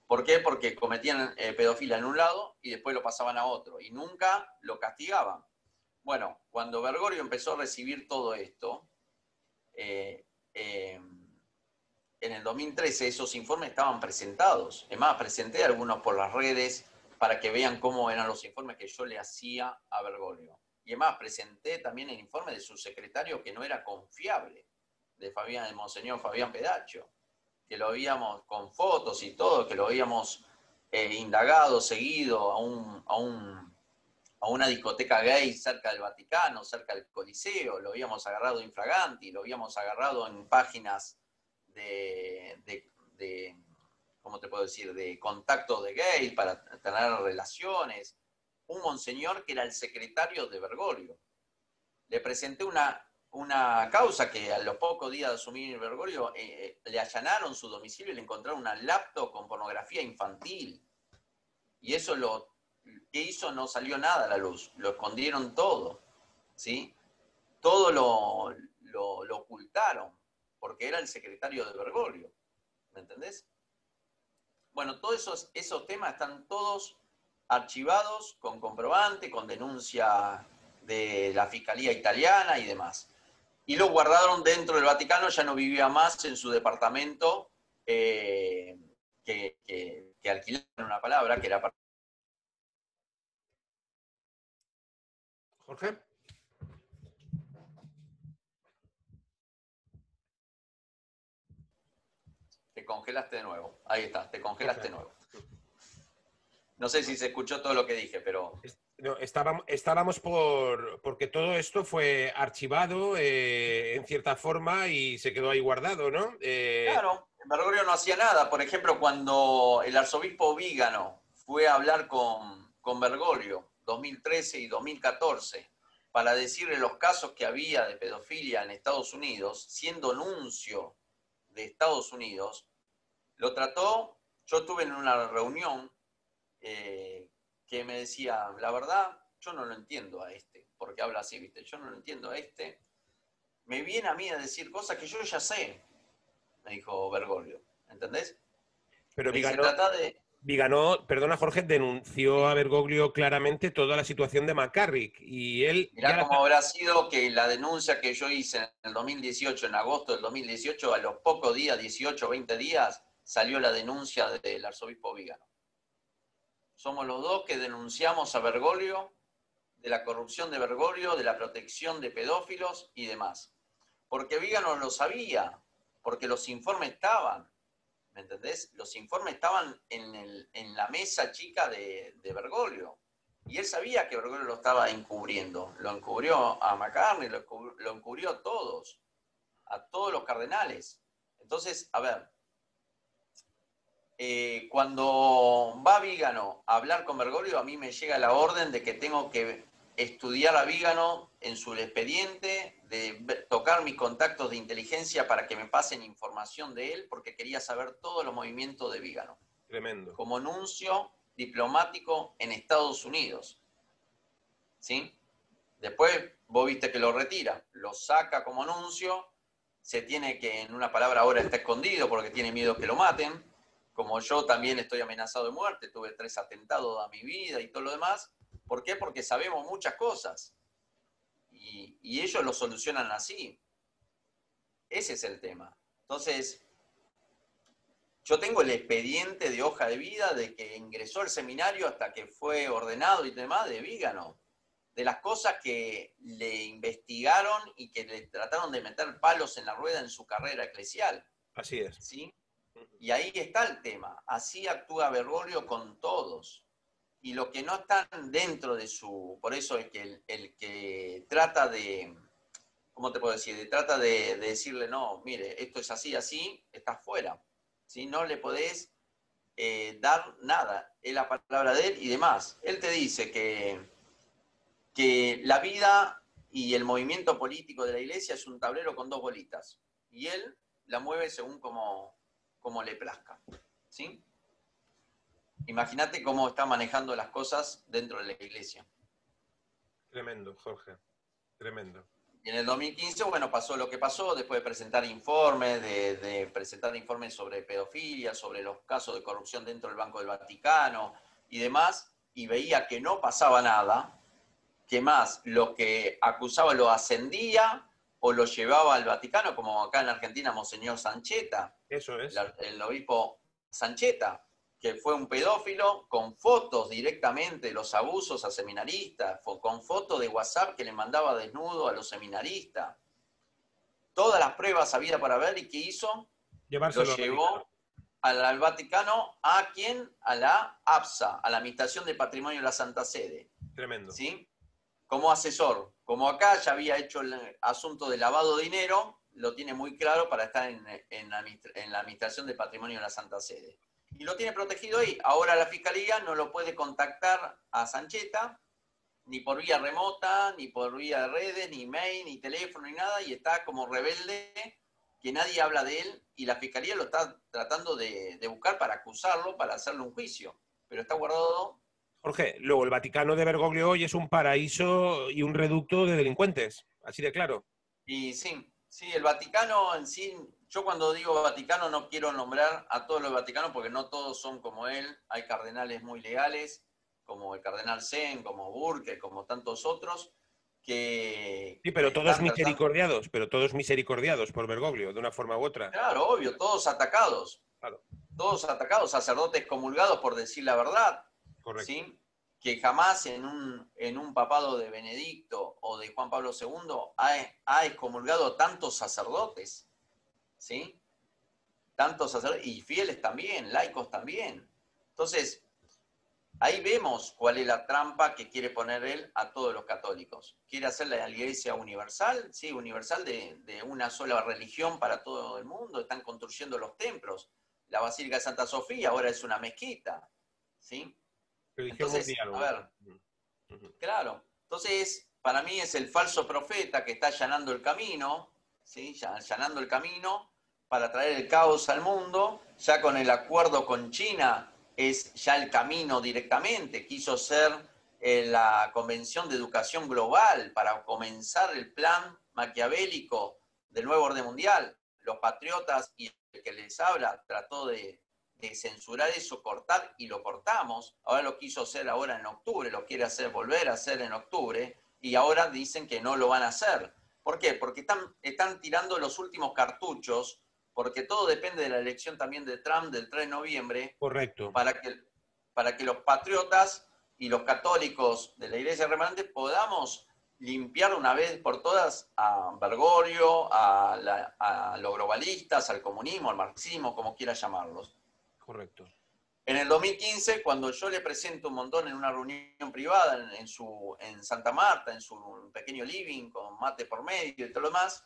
¿Por qué? Porque cometían pedofilia en un lado y después lo pasaban a otro. Y nunca lo castigaban. Bueno, cuando Bergoglio empezó a recibir todo esto, en el 2013 esos informes estaban presentados. Es más, presenté algunos por las redes para que vean cómo eran los informes que yo le hacía a Bergoglio. Y además presenté también el informe de su secretario, que no era confiable, de Monseñor Fabián Pedaccio, que lo habíamos, con fotos y todo, que lo habíamos indagado, seguido a una discoteca gay cerca del Vaticano, cerca del Coliseo, lo habíamos agarrado infraganti, lo habíamos agarrado en páginas ¿cómo te puedo decir?, de contacto de gays para tener relaciones. Un monseñor que era el secretario de Bergoglio. Le presenté una causa que a los pocos días de asumir Bergoglio le allanaron su domicilio y le encontraron una laptop con pornografía infantil. Y eso que hizo no salió nada a la luz, lo escondieron todo, ¿sí? Todo lo ocultaron, porque era el secretario de Bergoglio, ¿me entendés? Bueno, todos esos temas están todos archivados con comprobante, con denuncia de la Fiscalía italiana y demás. Y lo guardaron dentro del Vaticano, ya no vivía más en su departamento que alquilaron, una palabra, que era para... Jorge. Te congelaste de nuevo. Ahí está, te congelaste de nuevo. No sé si se escuchó todo lo que dije, pero... No, estábamos porque todo esto fue archivado en cierta forma y se quedó ahí guardado, ¿no? Claro, Bergoglio no hacía nada. Por ejemplo, cuando el arzobispo Vígano fue a hablar con Bergoglio 2013 y 2014 para decirle los casos que había de pedofilia en Estados Unidos, siendo nuncio de Estados Unidos, lo trató. Yo estuve en una reunión que me decía, la verdad, yo no lo entiendo a este, porque habla así, ¿viste? Yo no lo entiendo a este. Me viene a mí a decir cosas que yo ya sé, me dijo Bergoglio, ¿entendés? Pero Me dice, Viganó, trata de... Viganó, perdona Jorge, denunció a Bergoglio claramente toda la situación de McCarrick y él Mirá ya cómo habrá sido que la denuncia que yo hice en el 2018, en agosto del 2018, a los pocos días, 18 o 20 días, salió la denuncia del arzobispo Vigano. Somos los dos que denunciamos a Bergoglio, de la corrupción de Bergoglio, de la protección de pedófilos y demás. Porque Vigano lo sabía, porque los informes estaban, ¿me entendés? Los informes estaban en la mesa chica de Bergoglio. Y él sabía que Bergoglio lo estaba encubriendo. Lo encubrió a McCartney, lo encubrió a todos los cardenales. Entonces, a ver, cuando va Vigano a hablar con Bergoglio, a mí me llega la orden de que tengo que estudiar a Vigano en su expediente, de tocar mis contactos de inteligencia para que me pasen información de él, porque quería saber todos los movimientos de Vigano. Tremendo. Como nuncio diplomático en Estados Unidos. ¿Sí? Después vos viste que lo retira, lo saca como nuncio, se tiene que, en una palabra, ahora está escondido porque tiene miedo que lo maten. Como yo también estoy amenazado de muerte, tuve 3 atentados a mi vida y todo lo demás. ¿Por qué? Porque sabemos muchas cosas. Y ellos lo solucionan así. Ese es el tema. Entonces, yo tengo el expediente de hoja de vida de que ingresó al seminario hasta que fue ordenado y demás de Vigano. De las cosas que le investigaron y que le trataron de meter palos en la rueda en su carrera eclesial. Así es. ¿Sí? Y ahí está el tema. Así actúa Bergoglio con todos. Y los que no están dentro de su... Por eso es que el que trata de... ¿Cómo te puedo decir? Trata de decirle, no, mire, esto es así, así, estás fuera. ¿Sí? No le podés dar nada. Es la palabra de él y demás. Él te dice que la vida y el movimiento político de la iglesia es un tablero con 2 bolitas. Y él la mueve según como le plazca. ¿Sí? Imagínate cómo está manejando las cosas dentro de la iglesia. Tremendo, Jorge. Tremendo. Y en el 2015, bueno, pasó lo que pasó, después de presentar informes, de presentar informes sobre pedofilia, sobre los casos de corrupción dentro del Banco del Vaticano y demás, y veía que no pasaba nada, que más lo que acusaba lo ascendía o lo llevaba al Vaticano, como acá en Argentina Monseñor Sancheta, Eso es. el obispo Sancheta, que fue un pedófilo, con fotos directamente de los abusos a seminaristas, con fotos de WhatsApp que le mandaba desnudo a los seminaristas. Todas las pruebas había para ver, y ¿qué hizo? Lo Llevárselo al llevó al Vaticano. ¿A quién? A la APSA, a la Administración de Patrimonio de la Santa Sede. Tremendo. ¿Sí? Como asesor. Como acá ya había hecho el asunto de lavado de dinero, lo tiene muy claro para estar en la Administración de Patrimonio de la Santa Sede. Y lo tiene protegido ahí. Ahora la Fiscalía no lo puede contactar a Sancheta, ni por vía remota, ni por vía de redes, ni mail, ni teléfono, ni nada, y está como rebelde, que nadie habla de él, y la Fiscalía lo está tratando de buscar para acusarlo, para hacerle un juicio. Pero está guardado. Jorge, luego el Vaticano de Bergoglio hoy es un paraíso y un reducto de delincuentes, así de claro. Y sí, el Vaticano en sí, yo cuando digo Vaticano no quiero nombrar a todos los vaticanos porque no todos son como él. Hay cardenales muy legales, como el cardenal Zen, como Burke, como tantos otros, que Sí, pero todos están tratando... misericordiados por Bergoglio, de una forma u otra. Claro, obvio, todos atacados. Claro, Todos atacados, sacerdotes comulgados por decir la verdad. correcto. ¿Sí? Que jamás en un papado de Benedicto o de Juan Pablo II ha excomulgado tantos sacerdotes, ¿sí? Tantos sacerdotes, y fieles también, laicos también. Entonces, ahí vemos cuál es la trampa que quiere poner él a todos los católicos. Quiere hacer la iglesia universal, sí, universal de una sola religión para todo el mundo. Están construyendo los templos. La Basílica de Santa Sofía ahora es una mezquita, ¿sí? Religión Entonces, mundial. a ver, Claro. Entonces, para mí es el falso profeta que está allanando el camino, ¿sí? Allanando el camino para traer el caos al mundo. Ya con el acuerdo con China es ya el camino directamente. Quiso ser la Convención de Educación Global para comenzar el plan maquiavélico del nuevo orden mundial. Los patriotas y el que les habla trató de censurar eso, cortar, y lo cortamos. Ahora lo quiso hacer ahora en octubre, lo quiere hacer, volver a hacer en octubre, y ahora dicen que no lo van a hacer. ¿Por qué? Porque están tirando los últimos cartuchos, porque todo depende de la elección también de Trump del 3 de noviembre. Correcto. Para que los patriotas y los católicos de la Iglesia remanente podamos limpiar una vez por todas a Bergoglio, a los globalistas, al comunismo, al marxismo, como quiera llamarlos. Correcto. En el 2015, cuando yo le presento un montón en una reunión privada en Santa Marta, en su pequeño living, con mate por medio y todo lo demás,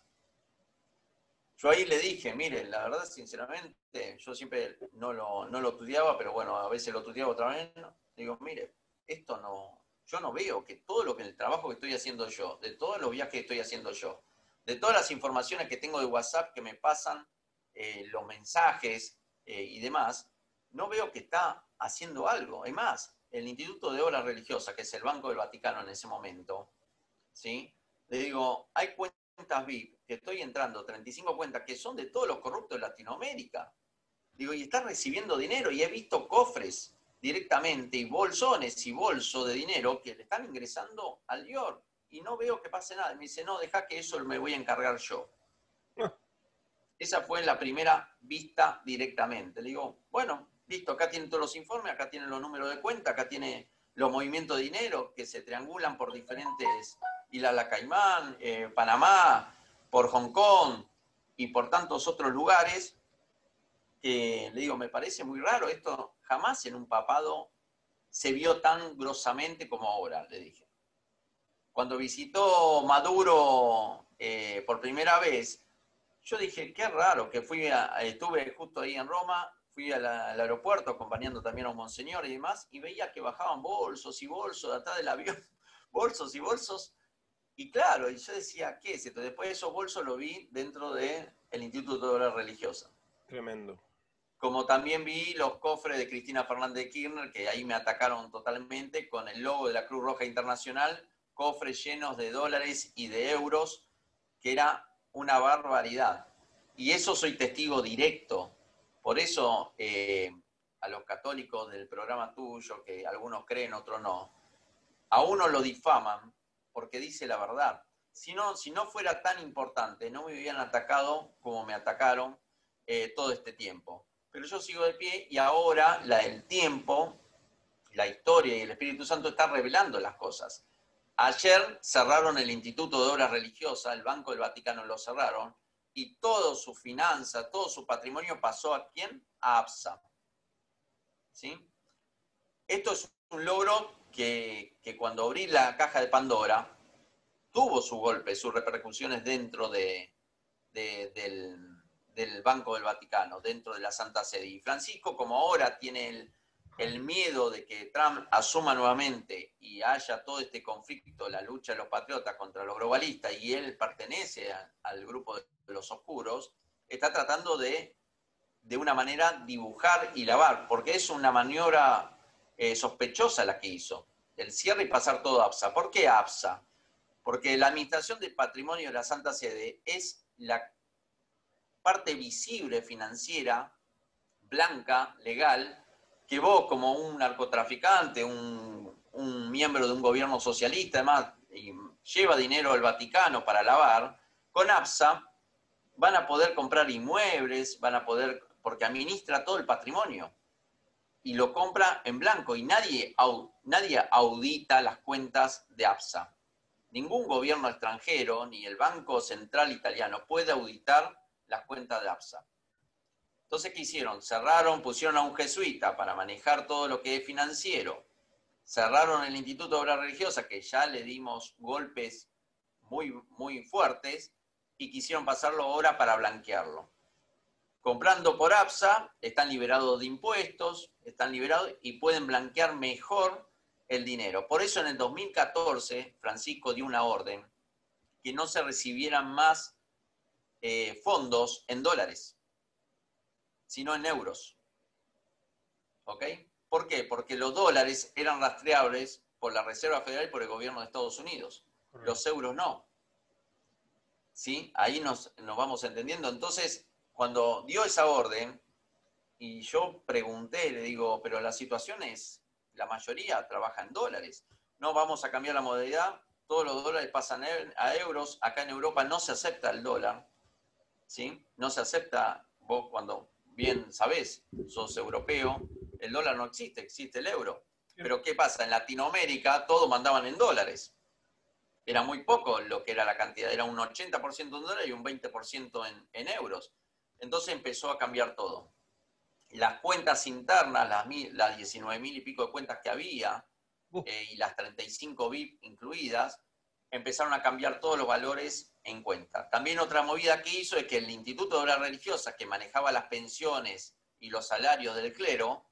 yo ahí le dije, mire, la verdad, sinceramente, yo siempre no lo estudiaba, pero bueno, a veces lo estudiaba otra vez. Digo, mire, esto no, yo no veo que el trabajo que estoy haciendo yo, de todos los viajes que estoy haciendo yo, de todas las informaciones que tengo de WhatsApp que me pasan, los mensajes y demás, no veo que está haciendo algo. Es más, el Instituto de Obras Religiosas, que es el Banco del Vaticano en ese momento, ¿sí? Le digo, hay cuentas VIP, que estoy entrando, 35 cuentas, que son de todos los corruptos de Latinoamérica. Digo, y están recibiendo dinero, y he visto cofres directamente, y bolsones y bolsos de dinero que le están ingresando al IOR, y no veo que pase nada. Y me dice, no, deja que eso me voy a encargar yo. Esa fue la primera vista directamente. Le digo, bueno, listo, acá tienen todos los informes, acá tienen los números de cuenta, acá tiene los movimientos de dinero que se triangulan por diferentes Islas La Caimán, Panamá, por Hong Kong y por tantos otros lugares, que le digo, me parece muy raro, esto jamás en un papado se vio tan grosamente como ahora, le dije. Cuando visitó Maduro por primera vez, yo dije, qué raro, que estuve justo ahí en Roma, fui al aeropuerto acompañando también a un monseñor y demás, y veía que bajaban bolsos y bolsos de atrás del avión, bolsos y bolsos, y claro, y yo decía, ¿qué es esto? Después de esos bolsos lo vi dentro del Instituto de Obras Religiosas. Tremendo. Como también vi los cofres de Cristina Fernández de Kirchner, que ahí me atacaron totalmente, con el logo de la Cruz Roja Internacional, cofres llenos de dólares y de euros, que era una barbaridad. Y eso soy testigo directo. Por eso a los católicos del programa tuyo, que algunos creen, otros no, a uno lo difaman porque dice la verdad. Si no fuera tan importante, no me hubieran atacado como me atacaron todo este tiempo. Pero yo sigo de pie, y ahora el tiempo, la historia y el Espíritu Santo están revelando las cosas. Ayer cerraron el Instituto de Obras Religiosas, el Banco del Vaticano lo cerraron, y toda su finanza, todo su patrimonio pasó ¿a quién? A APSA. ¿Sí? Esto es un logro que cuando abrí la caja de Pandora tuvo su golpe, sus repercusiones dentro del Banco del Vaticano, dentro de la Santa Sede. Y Francisco, como ahora tiene el miedo de que Trump asuma nuevamente y haya todo este conflicto, la lucha de los patriotas contra los globalistas, y él pertenece al grupo de los oscuros, está tratando de una manera dibujar y lavar, porque es una maniobra sospechosa la que hizo, el cierre y pasar todo a APSA. ¿Por qué APSA? Porque la Administración del Patrimonio de la Santa Sede es la parte visible financiera, blanca, legal, que vos como un narcotraficante, un miembro de un gobierno socialista, además, y lleva dinero al Vaticano para lavar, con APSA van a poder comprar inmuebles, porque administra todo el patrimonio y lo compra en blanco, y nadie audita las cuentas de APSA. Ningún gobierno extranjero, ni el Banco Central Italiano, puede auditar las cuentas de APSA. Entonces, ¿qué hicieron? Cerraron, pusieron a un jesuita para manejar todo lo que es financiero. Cerraron el Instituto de Obras Religiosas, que ya le dimos golpes muy, muy fuertes, y quisieron pasarlo ahora para blanquearlo. Comprando por APSA, están liberados de impuestos, están liberados y pueden blanquear mejor el dinero. Por eso en el 2014 Francisco dio una orden que no se recibieran más fondos en dólares, sino en euros. ¿Ok? ¿Por qué? Porque los dólares eran rastreables por la Reserva Federal y por el gobierno de Estados Unidos. Los euros no. ¿Sí? Ahí nos vamos entendiendo. Entonces, cuando dio esa orden, y yo pregunté, le digo, pero la situación es, la mayoría trabaja en dólares. No vamos a cambiar la modalidad, todos los dólares pasan a euros. Acá en Europa no se acepta el dólar, ¿sí? No se acepta, vos cuando bien sabés, sos europeo, el dólar no existe, existe el euro. Pero ¿qué pasa? En Latinoamérica todos mandaban en dólares. Era muy poco lo que era la cantidad, era un 80% en dólares y un 20% en euros. Entonces empezó a cambiar todo. Las cuentas internas, las 19.000 y pico de cuentas que había, y las 35 VIP incluidas, empezaron a cambiar todos los valores en cuenta. También otra movida que hizo es que el Instituto de Obras Religiosas, que manejaba las pensiones y los salarios del clero,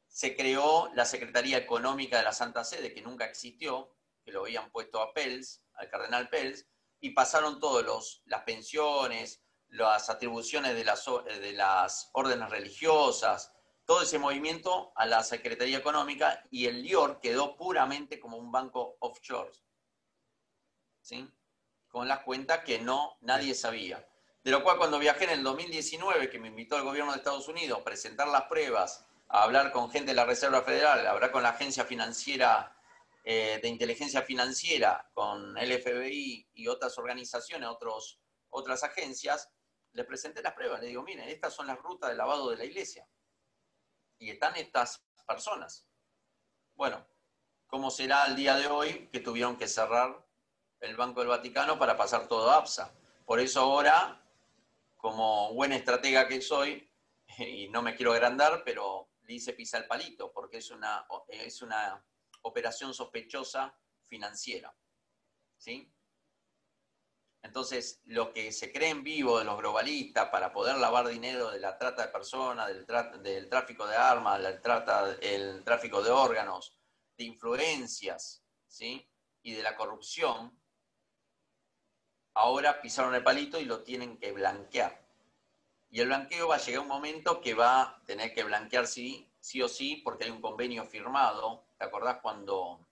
se creó la Secretaría Económica de la Santa Sede, que nunca existió, que lo habían puesto a Pels, al cardenal Pels, y pasaron todas las pensiones, las atribuciones de las órdenes religiosas, todo ese movimiento a la Secretaría Económica, y el LIOR quedó puramente como un banco offshore, ¿sí? Con las cuentas que nadie sabía. De lo cual cuando viajé en el 2019, que me invitó el gobierno de Estados Unidos a presentar las pruebas, a hablar con gente de la Reserva Federal, a hablar con la agencia financiera de inteligencia financiera, con el FBI y otras organizaciones, otras agencias, les presenté las pruebas. Les digo, miren, estas son las rutas de lavado de la iglesia. Y están estas personas. Bueno, ¿cómo será el día de hoy que tuvieron que cerrar el Banco del Vaticano para pasar todo a APSA? Por eso ahora, como buen estratega que soy, y no me quiero agrandar, pero le hice pisar el palito, porque es una operación sospechosa financiera, ¿sí? Entonces, lo que se cree en vivo de los globalistas para poder lavar dinero de la trata de personas, del tráfico de armas, el tráfico de órganos, de influencias, ¿sí? Y de la corrupción, ahora pisaron el palito y lo tienen que blanquear. Y el blanqueo va a llegar un momento que va a tener que blanquear sí o sí, porque hay un convenio firmado. ¿Te acordás cuando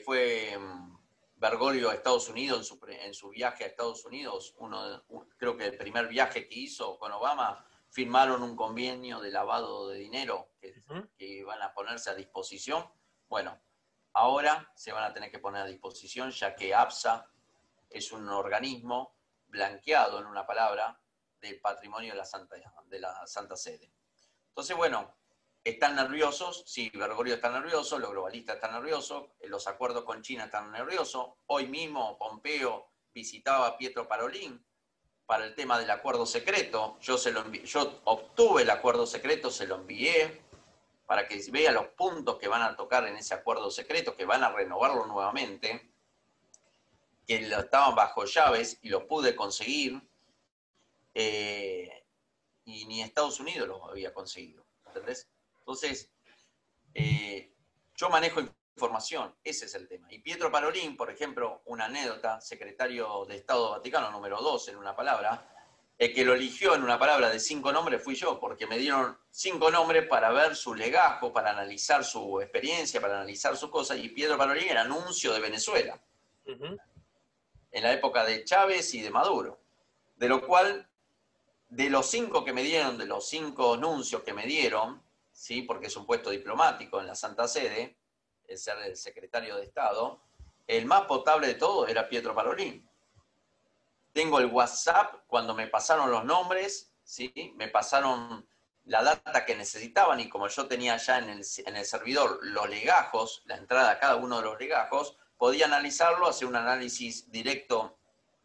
fue Bergoglio a Estados Unidos en su viaje a Estados Unidos? Creo que el primer viaje que hizo con Obama, firmaron un convenio de lavado de dinero que van a ponerse a disposición. Bueno, ahora se van a tener que poner a disposición, ya que APSA es un organismo blanqueado, en una palabra, del patrimonio de la Santa Sede. Entonces, bueno, están nerviosos, sí, Bergoglio está nervioso, los globalistas están nerviosos, los acuerdos con China están nerviosos. Hoy mismo Pompeo visitaba a Pietro Parolin para el tema del acuerdo secreto. Yo obtuve el acuerdo secreto, se lo envié para que vea los puntos que van a tocar en ese acuerdo secreto, que van a renovarlo nuevamente, que estaban bajo llaves y lo pude conseguir. Y ni Estados Unidos los había conseguido, ¿entendés? Entonces, yo manejo información, ese es el tema. Y Pietro Parolin, por ejemplo, una anécdota, secretario de Estado Vaticano, número 2 en una palabra, el que lo eligió en una palabra de 5 nombres fui yo, porque me dieron 5 nombres para ver su legajo, para analizar su experiencia, para analizar sus cosas, y Pietro Parolin era nuncio de Venezuela, en la época de Chávez y de Maduro, de lo cual, de los 5 que me dieron, de los 5 nuncios que me dieron, ¿sí? Porque es un puesto diplomático en la Santa Sede, el ser el secretario de Estado, el más potable de todos era Pietro Parolin. Tengo el WhatsApp cuando me pasaron los nombres, ¿sí? Me pasaron la data que necesitaban, y como yo tenía ya en el servidor los legajos, la entrada a cada uno de los legajos, podía analizarlo, hacer un análisis directo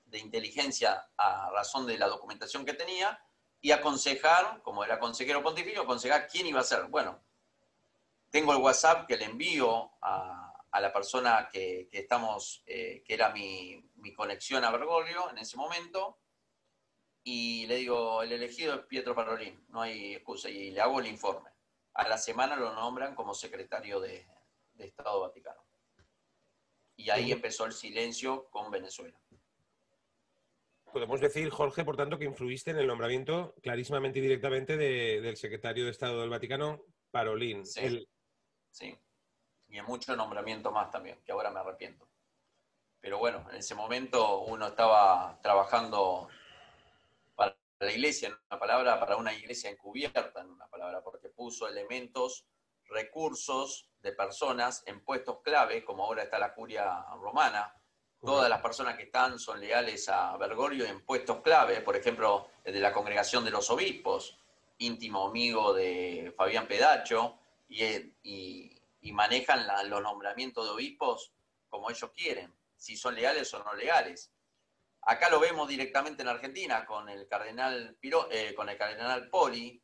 de inteligencia a razón de la documentación que tenía, y aconsejar, como era consejero pontificio, aconsejar quién iba a ser. Bueno, tengo el WhatsApp que le envío a la persona que era mi conexión a Bergoglio en ese momento, y le digo, el elegido es Pietro Parolin, no hay excusa, y le hago el informe. A la semana lo nombran como secretario de de Estado Vaticano. Y ahí empezó el silencio con Venezuela. Podemos decir, Jorge, por tanto, que influiste en el nombramiento clarísimamente y directamente del secretario de Estado del Vaticano, Parolin. Sí, sí. Y en muchos nombramientos más también, que ahora me arrepiento. Pero bueno, en ese momento uno estaba trabajando para la iglesia, en una palabra, para una iglesia encubierta, en una palabra, porque puso elementos, recursos de personas en puestos clave, como ahora está la curia romana. Todas las personas que están son leales a Bergoglio en puestos clave, por ejemplo, el de la congregación de los obispos, íntimo amigo de Fabián Pedacho, y manejan los nombramientos de obispos como ellos quieren, si son leales o no legales. Acá lo vemos directamente en Argentina con el cardenal Poli.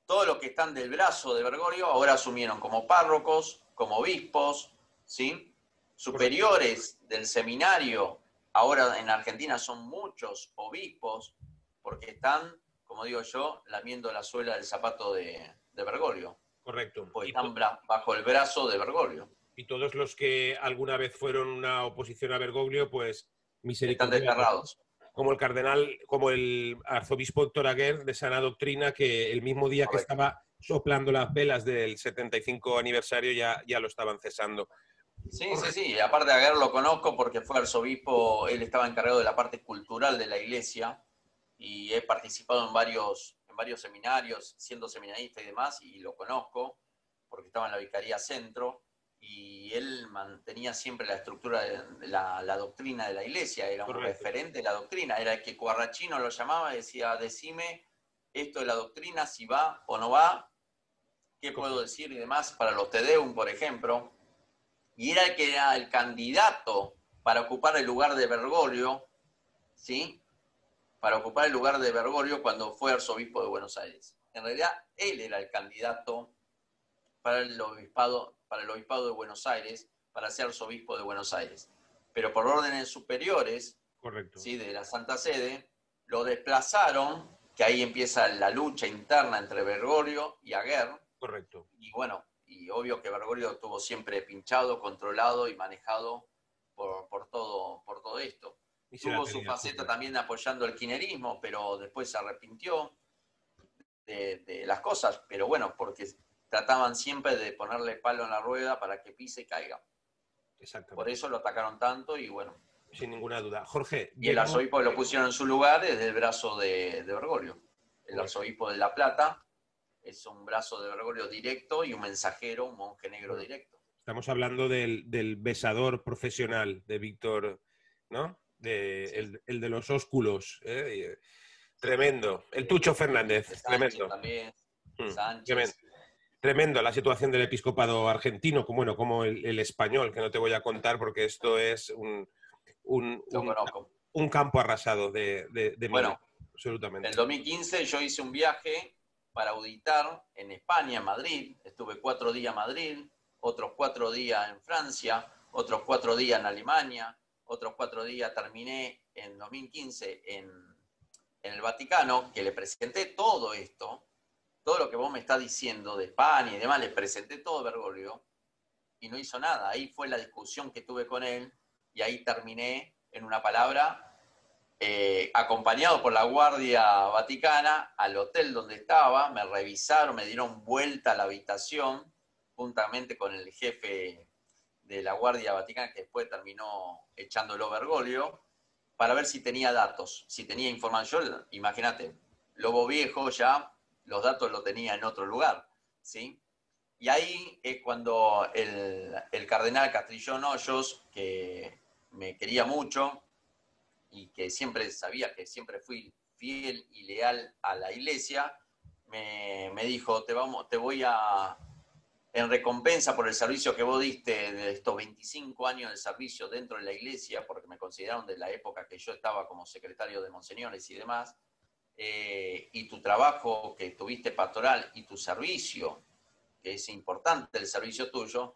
Todos los que están del brazo de Bergoglio ahora asumieron como párrocos, como obispos, ¿sí? Superiores del seminario. Ahora en Argentina son muchos obispos porque están, como digo yo, lamiendo la suela del zapato de Bergoglio. Correcto. Porque están bajo el brazo de Bergoglio. Y todos los que alguna vez fueron una oposición a Bergoglio, pues misericordia. Están desterrados. Como el cardenal, como el arzobispo Héctor Aguer de Sana Doctrina, que el mismo día que estaba soplando las velas del 75 aniversario ya lo estaban cesando. Sí, sí, sí. Aparte de Aguer lo conozco porque fue arzobispo, él estaba encargado de la parte cultural de la iglesia y he participado en varios seminarios, siendo seminarista y demás, y lo conozco porque estaba en la Vicaría Centro y él mantenía siempre la estructura de la doctrina de la iglesia, era un referente de la doctrina, era el que Cuarrachino lo llamaba y decía, decime esto de la doctrina, si va o no va, qué puedo decir y demás, para los Te Deum, por ejemplo. Y era el que era el candidato para ocupar el lugar de Bergoglio, ¿sí? Para ocupar el lugar de Bergoglio cuando fue arzobispo de Buenos Aires. En realidad, él era el candidato para el obispado de Buenos Aires, para ser arzobispo de Buenos Aires. Pero por órdenes superiores, ¿sí? De la Santa Sede, lo desplazaron, que ahí empieza la lucha interna entre Bergoglio y Aguer. Correcto. Y bueno, y obvio que Bergoglio estuvo siempre pinchado, controlado y manejado por todo esto. Tuvo su faceta también apoyando el kirchnerismo, pero después se arrepintió de las cosas. Pero bueno, porque trataban siempre de ponerle palo en la rueda para que pise y caiga. Exactamente. Por eso lo atacaron tanto y bueno. Sin ninguna duda. Jorge. Y el arzobispo lo pusieron en su lugar desde el brazo de Bergoglio. El arzobispo de La Plata es un brazo de Bergoglio directo y un mensajero, un monje negro directo. Estamos hablando del besador profesional de Víctor, ¿no? El de los ósculos. Tremendo. El Tucho Fernández. Tremendo. También. Sánchez. Tremendo la situación del episcopado argentino, como el español, que no te voy a contar porque esto es un campo arrasado de bueno, absolutamente. En el 2015 yo hice un viaje para auditar en España, en Madrid. Estuve 4 días en Madrid, otros 4 días en Francia, otros 4 días en Alemania, otros 4 días terminé en 2015 en el Vaticano, que le presenté todo esto, todo lo que vos me estás diciendo de España y demás, le presenté todo Bergoglio y no hizo nada. Ahí fue la discusión que tuve con él y ahí terminé, en una palabra, acompañado por la Guardia Vaticana al hotel donde estaba, me revisaron, me dieron vuelta a la habitación, juntamente con el jefe de la Guardia Vaticana, que después terminó echándolo Bergoglio, para ver si tenía datos, si tenía información. Imagínate, lobo viejo ya, los datos los tenía en otro lugar, ¿sí? Y ahí es cuando el cardenal Castrillón Hoyos, que me quería mucho, y que siempre sabía que siempre fui fiel y leal a la iglesia, me dijo, te voy a, en recompensa por el servicio que vos diste de estos 25 años de servicio dentro de la iglesia, porque me consideraron de la época que yo estaba como secretario de monseñores y demás, y tu trabajo que tuviste pastoral y tu servicio, que es importante el servicio tuyo,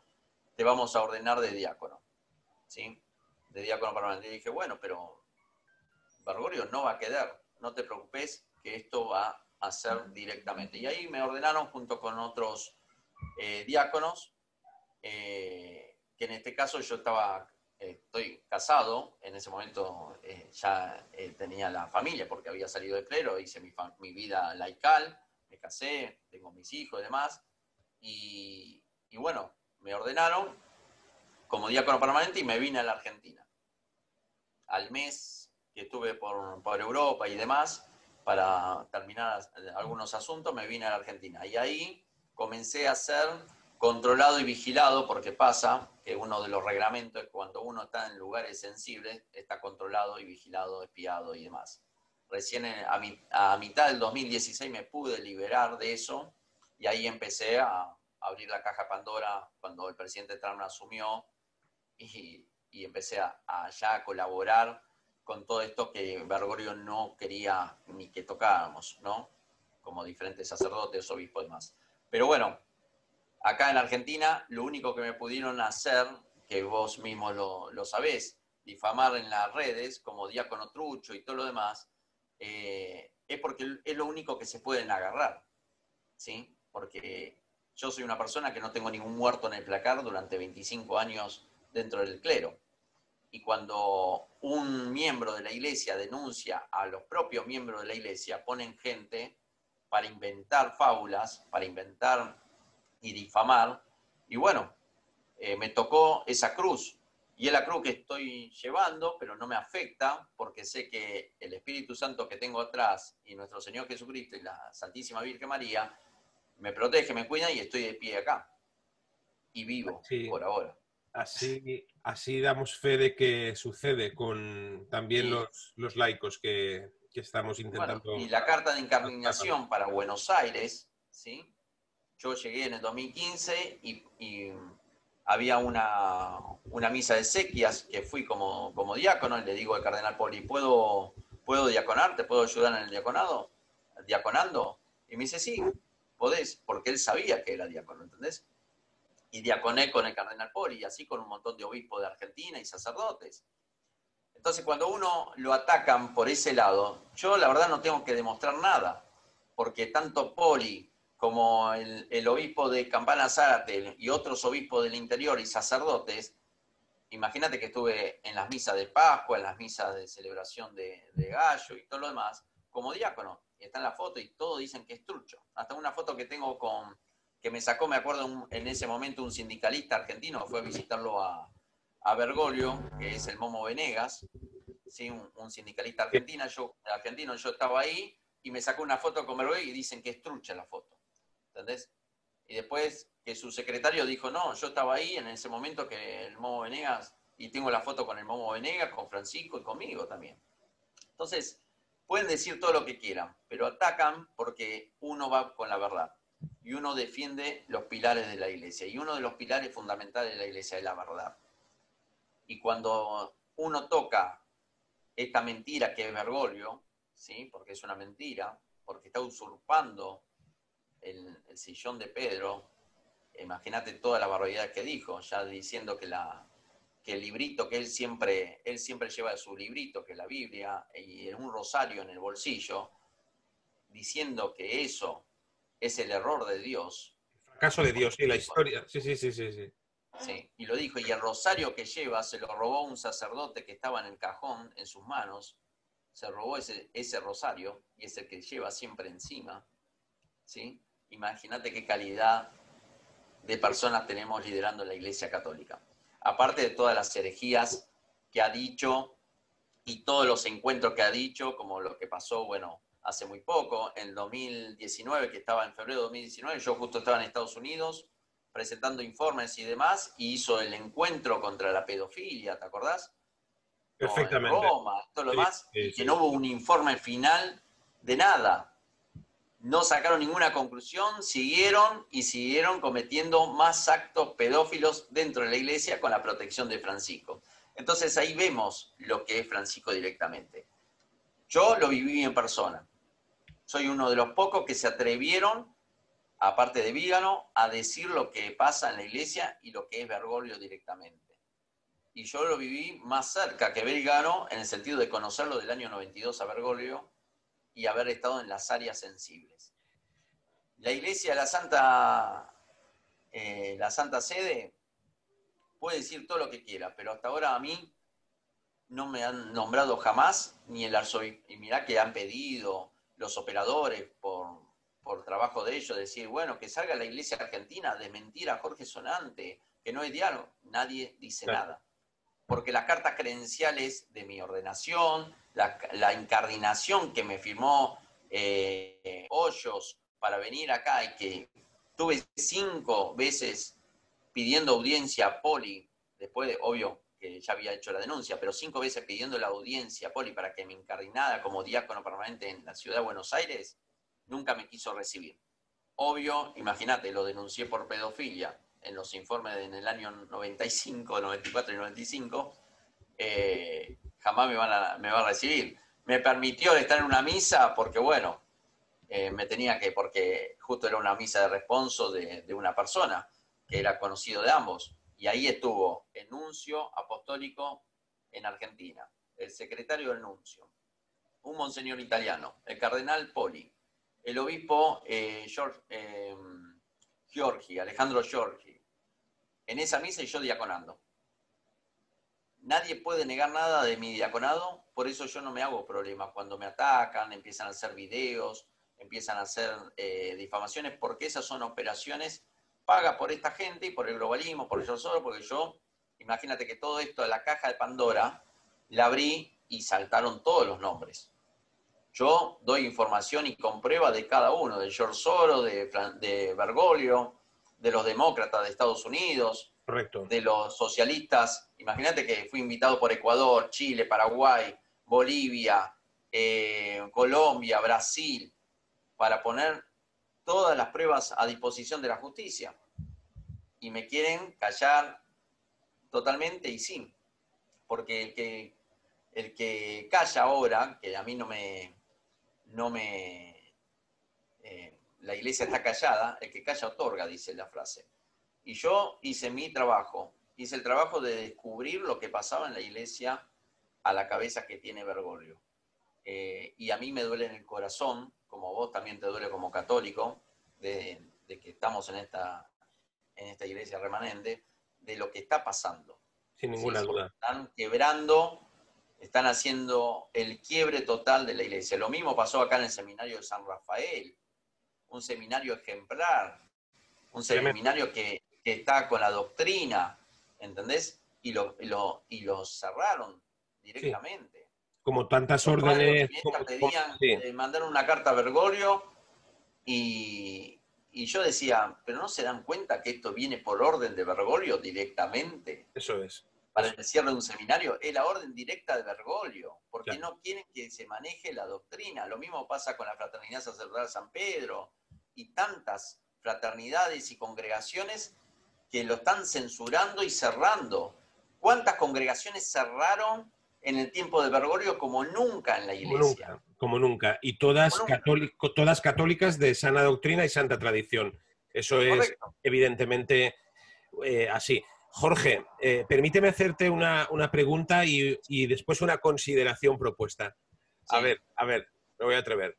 te vamos a ordenar de diácono, ¿sí? De diácono permanente. Y dije, bueno, pero Bergoglio no va a quedar, no te preocupes que esto va a ser directamente. Y ahí me ordenaron junto con otros diáconos que en este caso yo estoy casado, en ese momento ya tenía la familia porque había salido del clero, hice mi vida laical, me casé, tengo mis hijos y demás, y bueno, me ordenaron como diácono permanente y me vine a la Argentina. Al mes que estuve por Europa y demás, para terminar algunos asuntos, me vine a la Argentina. Y ahí comencé a ser controlado y vigilado, porque pasa que uno de los reglamentos es cuando uno está en lugares sensibles, está controlado y vigilado, espiado y demás. Recién a mitad del 2016 me pude liberar de eso y ahí empecé a abrir la caja Pandora cuando el presidente Trump asumió y empecé a ya colaborar con todo esto que Bergoglio no quería ni que tocáramos, ¿no? Como diferentes sacerdotes, obispos y demás. Pero bueno, acá en Argentina lo único que me pudieron hacer, que vos mismo lo sabés, difamar en las redes como diácono trucho y todo lo demás, es porque es lo único que se pueden agarrar, ¿sí? Porque yo soy una persona que no tengo ningún muerto en el placar durante 25 años dentro del clero. Y cuando un miembro de la iglesia denuncia a los propios miembros de la iglesia, ponen gente para inventar fábulas, para inventar y difamar. Y bueno, me tocó esa cruz. Y es la cruz que estoy llevando, pero no me afecta, porque sé que el Espíritu Santo que tengo atrás y nuestro Señor Jesucristo y la Santísima Virgen María me protege, me cuida y estoy de pie acá. Y vivo, Sí. por ahora. Así damos fe de que sucede con también Y, los laicos que estamos bueno, y intentando. la carta de encarnación para Buenos Aires, ¿sí? Yo llegué en el 2015 y había una misa de exequias que fui como diácono y le digo al cardenal Poli, ¿puedo diaconar? ¿Te puedo ayudar en el diaconado? ¿Diaconando? Y me dice, sí, podés, porque él sabía que era diácono, ¿entendés? Y diaconé con el cardenal Poli y así con un montón de obispos de Argentina y sacerdotes. Entonces, cuando uno lo atacan por ese lado, yo la verdad no tengo que demostrar nada, porque tanto Poli como el obispo de Campana Zárate y otros obispos del interior y sacerdotes, imagínate que estuve en las misas de Pascua, en las misas de celebración de Gallo y todo lo demás, como diácono. Y está en la foto y todos dicen que es trucho. Hasta una foto que tengo que me sacó, me acuerdo, en ese momento un sindicalista argentino, fue a visitarlo a Bergoglio, que es el Momo Venegas, ¿sí? un sindicalista argentino, yo estaba ahí y me sacó una foto con Bergoglio y dicen que es trucha la foto, ¿entendés? Y después que su secretario dijo, no, yo estaba ahí en ese momento que el Momo Venegas, y tengo la foto con el Momo Venegas, con Francisco y conmigo también. Entonces, pueden decir todo lo que quieran, pero atacan porque uno va con la verdad y uno defiende los pilares de la iglesia. Y uno de los pilares fundamentales de la iglesia es la verdad. Y cuando uno toca esta mentira que es Bergoglio, ¿sí? Porque es una mentira, porque está usurpando el sillón de Pedro, imagínate toda la barbaridad que dijo, ya diciendo que el librito que él siempre lleva su librito, que es la Biblia, y un rosario en el bolsillo, diciendo que eso es el error de Dios. Fracaso de Dios, sí, la historia. Sí, sí, sí, sí, sí. Sí, y lo dijo, y el rosario que lleva se lo robó un sacerdote que estaba en el cajón, en sus manos, se robó ese rosario, y es el que lleva siempre encima, ¿sí? Imagínate qué calidad de personas tenemos liderando la Iglesia Católica. Aparte de todas las herejías que ha dicho y todos los encuentros que ha dicho, como lo que pasó, bueno, hace muy poco, en 2019, que estaba en febrero de 2019, yo justo estaba en Estados Unidos presentando informes y demás, y hizo el encuentro contra la pedofilia, ¿te acordás? En Perfectamente. Roma, todo lo Sí, demás, sí, y que sí. no hubo un informe final de nada. No sacaron ninguna conclusión, siguieron cometiendo más actos pedófilos dentro de la iglesia con la protección de Francisco. Entonces ahí vemos lo que es Francisco directamente. Yo lo viví en persona. Soy uno de los pocos que se atrevieron, aparte de Vígano, a decir lo que pasa en la iglesia y lo que es Bergoglio directamente. Y yo lo viví más cerca que Vígano en el sentido de conocerlo del año 92 a Bergoglio y haber estado en las áreas sensibles. La iglesia de la Santa Sede puede decir todo lo que quiera, pero hasta ahora a mí no me han nombrado jamás, ni el arzobispo, y mirá que han pedido los operadores por trabajo de ellos, decir, bueno, que salga la Iglesia Argentina a desmentir a Jorge Sonante, que no hay diálogo. Nadie dice nada. Porque las cartas credenciales de mi ordenación, la incardinación que me firmó Hoyos para venir acá y que tuve 5 veces pidiendo audiencia a Poli, después de, obvio, que ya había hecho la denuncia, pero 5 veces pidiendo la audiencia a Poli para que me incardinara como diácono permanente en la ciudad de Buenos Aires, nunca me quiso recibir. Obvio, imagínate, lo denuncié por pedofilia en los informes en el año 95, 94 y 95, jamás me va a recibir. Me permitió estar en una misa porque, bueno, me tenía que, porque justo era una misa de responso de una persona que era conocido de ambos. Y ahí estuvo el nuncio apostólico en Argentina, el secretario del nuncio, un monseñor italiano, el cardenal Poli, el obispo Alejandro Giorgi, en esa misa y yo diaconando. Nadie puede negar nada de mi diaconado, por eso yo no me hago problema. Cuando me atacan, empiezan a hacer videos, empiezan a hacer difamaciones, porque esas son operaciones pagas por esta gente y por el globalismo, por ellos solo, porque yo, imagínate que todo esto de la caja de Pandora, la abrí y saltaron todos los nombres. Yo doy información y comprueba de cada uno, de George Soros, de Bergoglio, de los demócratas de Estados Unidos, correcto, de los socialistas. Imagínate que fui invitado por Ecuador, Chile, Paraguay, Bolivia, Colombia, Brasil, para poner todas las pruebas a disposición de la justicia. Y me quieren callar totalmente y sí. Porque el que calla ahora, que a mí la iglesia está callada, el que calla otorga, dice la frase. Y yo hice mi trabajo, hice el trabajo de descubrir lo que pasaba en la iglesia a la cabeza que tiene Bergoglio. Y a mí me duele en el corazón, como vos también te duele como católico, de que estamos en esta iglesia remanente, de lo que está pasando. sin ninguna duda. Están quebrando, están haciendo el quiebre total de la iglesia. Lo mismo pasó acá en el seminario de San Rafael, un seminario ejemplar, un seminario que está con la doctrina, ¿entendés? Y lo cerraron directamente. Sí. Como tantas órdenes. Pedían mandar una carta a Bergoglio y yo decía, pero ¿no se dan cuenta que esto viene por orden de Bergoglio directamente? Eso es. Para el cierre de un seminario, es la orden directa de Bergoglio, porque no quieren que se maneje la doctrina. Lo mismo pasa con la Fraternidad Sacerdotal San Pedro y tantas fraternidades y congregaciones que lo están censurando y cerrando. ¿Cuántas congregaciones cerraron en el tiempo de Bergoglio como nunca en la iglesia? Como nunca. Y todas católicas de sana doctrina y santa tradición. Eso es correcto. Evidentemente así. Jorge, permíteme hacerte una pregunta y después una consideración propuesta. Sí. A ver, me voy a atrever.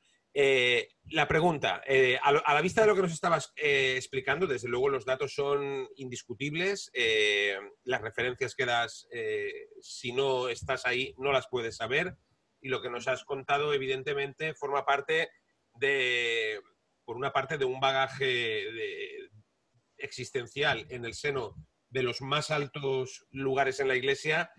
La pregunta, a la vista de lo que nos estabas explicando, desde luego los datos son indiscutibles, las referencias que das, si no estás ahí, no las puedes saber, y lo que nos has contado, evidentemente, forma parte por una parte, de un bagaje existencial en el seno de los más altos lugares en la Iglesia,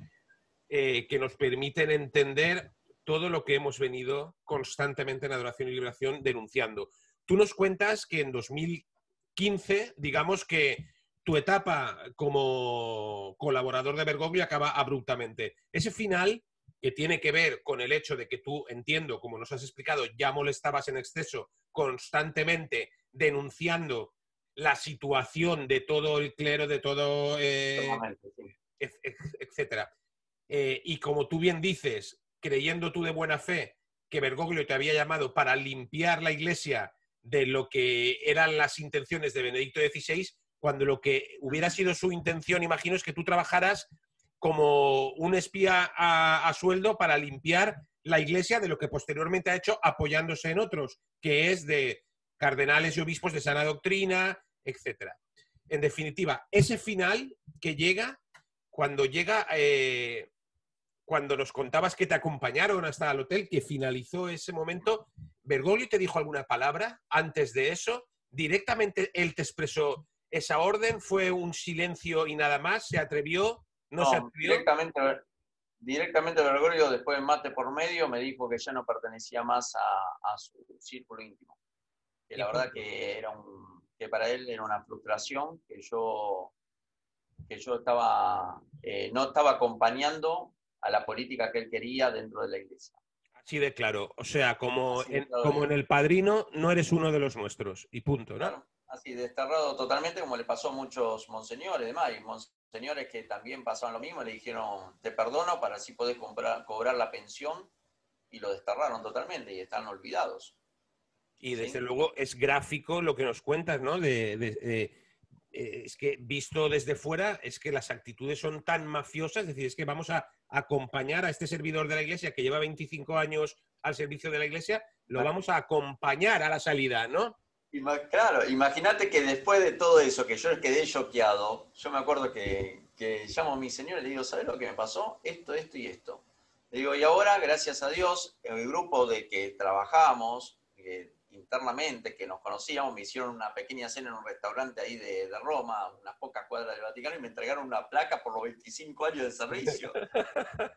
que nos permiten entender todo lo que hemos venido constantemente en Adoración y Liberación denunciando. Tú nos cuentas que en 2015, digamos que tu etapa como colaborador de Bergoglio acaba abruptamente. Ese final, que tiene que ver con el hecho de que tú, entiendo, como nos has explicado, ya molestabas en exceso constantemente denunciando la situación de todo el clero, de todo, etcétera. Y como tú bien dices, creyendo tú de buena fe que Bergoglio te había llamado para limpiar la iglesia de lo que eran las intenciones de Benedicto XVI, cuando lo que hubiera sido su intención, imagino, es que tú trabajaras como un espía a sueldo para limpiar la iglesia de lo que posteriormente ha hecho apoyándose en otros, que es de cardenales y obispos de sana doctrina, etcétera. En definitiva, ese final que llega cuando llega, cuando nos contabas que te acompañaron hasta el hotel, que finalizó ese momento, ¿Bergoglio te dijo alguna palabra antes de eso? ¿Directamente él te expresó esa orden? ¿Fue un silencio y nada más? ¿Se atrevió? ¿No se No, atrevió? directamente Bergoglio, después de mate por medio, me dijo que ya no pertenecía más a su círculo íntimo. Que Y la verdad punto. que que para él era una frustración, que yo estaba, no estaba acompañando a la política que él quería dentro de la iglesia. Así de claro. O sea, Así de claro como en dijo. El Padrino, no eres uno de los nuestros. Y punto, ¿no? Claro, así desterrado totalmente, como le pasó a muchos monseñores, demás, y monseñores que también pasaron lo mismo, le dijeron, te perdono para así poder cobrar la pensión, y lo desterraron totalmente y están olvidados. Y desde ¿Sí? luego es gráfico lo que nos cuentas, ¿no? Es que visto desde fuera, es que las actitudes son tan mafiosas, es decir, es que vamos a acompañar a este servidor de la iglesia que lleva 25 años al servicio de la iglesia, lo vamos a acompañar a la salida, ¿no? Claro, imagínate que después de todo eso, que yo quedé choqueado, yo me acuerdo que llamo a mi señora y le digo, ¿sabes lo que me pasó? Esto, esto y esto. Le digo, y ahora, gracias a Dios, el grupo de que trabajamos internamente, que nos conocíamos, me hicieron una pequeña cena en un restaurante ahí de Roma, unas pocas cuadras del Vaticano, y me entregaron una placa por los 25 años de servicio.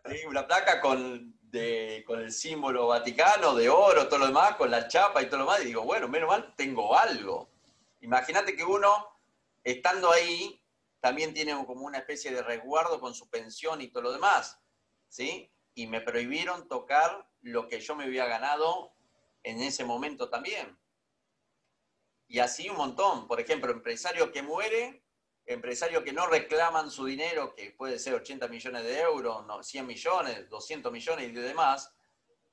¿Sí? Una placa con el símbolo vaticano, de oro, todo lo demás, con la chapa y todo lo demás, y digo, bueno, menos mal, tengo algo. Imagínate que uno, estando ahí, también tiene como una especie de resguardo con su pensión y todo lo demás, ¿sí? Y me prohibieron tocar lo que yo me había ganado en ese momento también. Y así un montón. Por ejemplo, empresario que muere, empresarios que no reclaman su dinero, que puede ser 80 millones de euros, 100 millones, 200 millones y demás,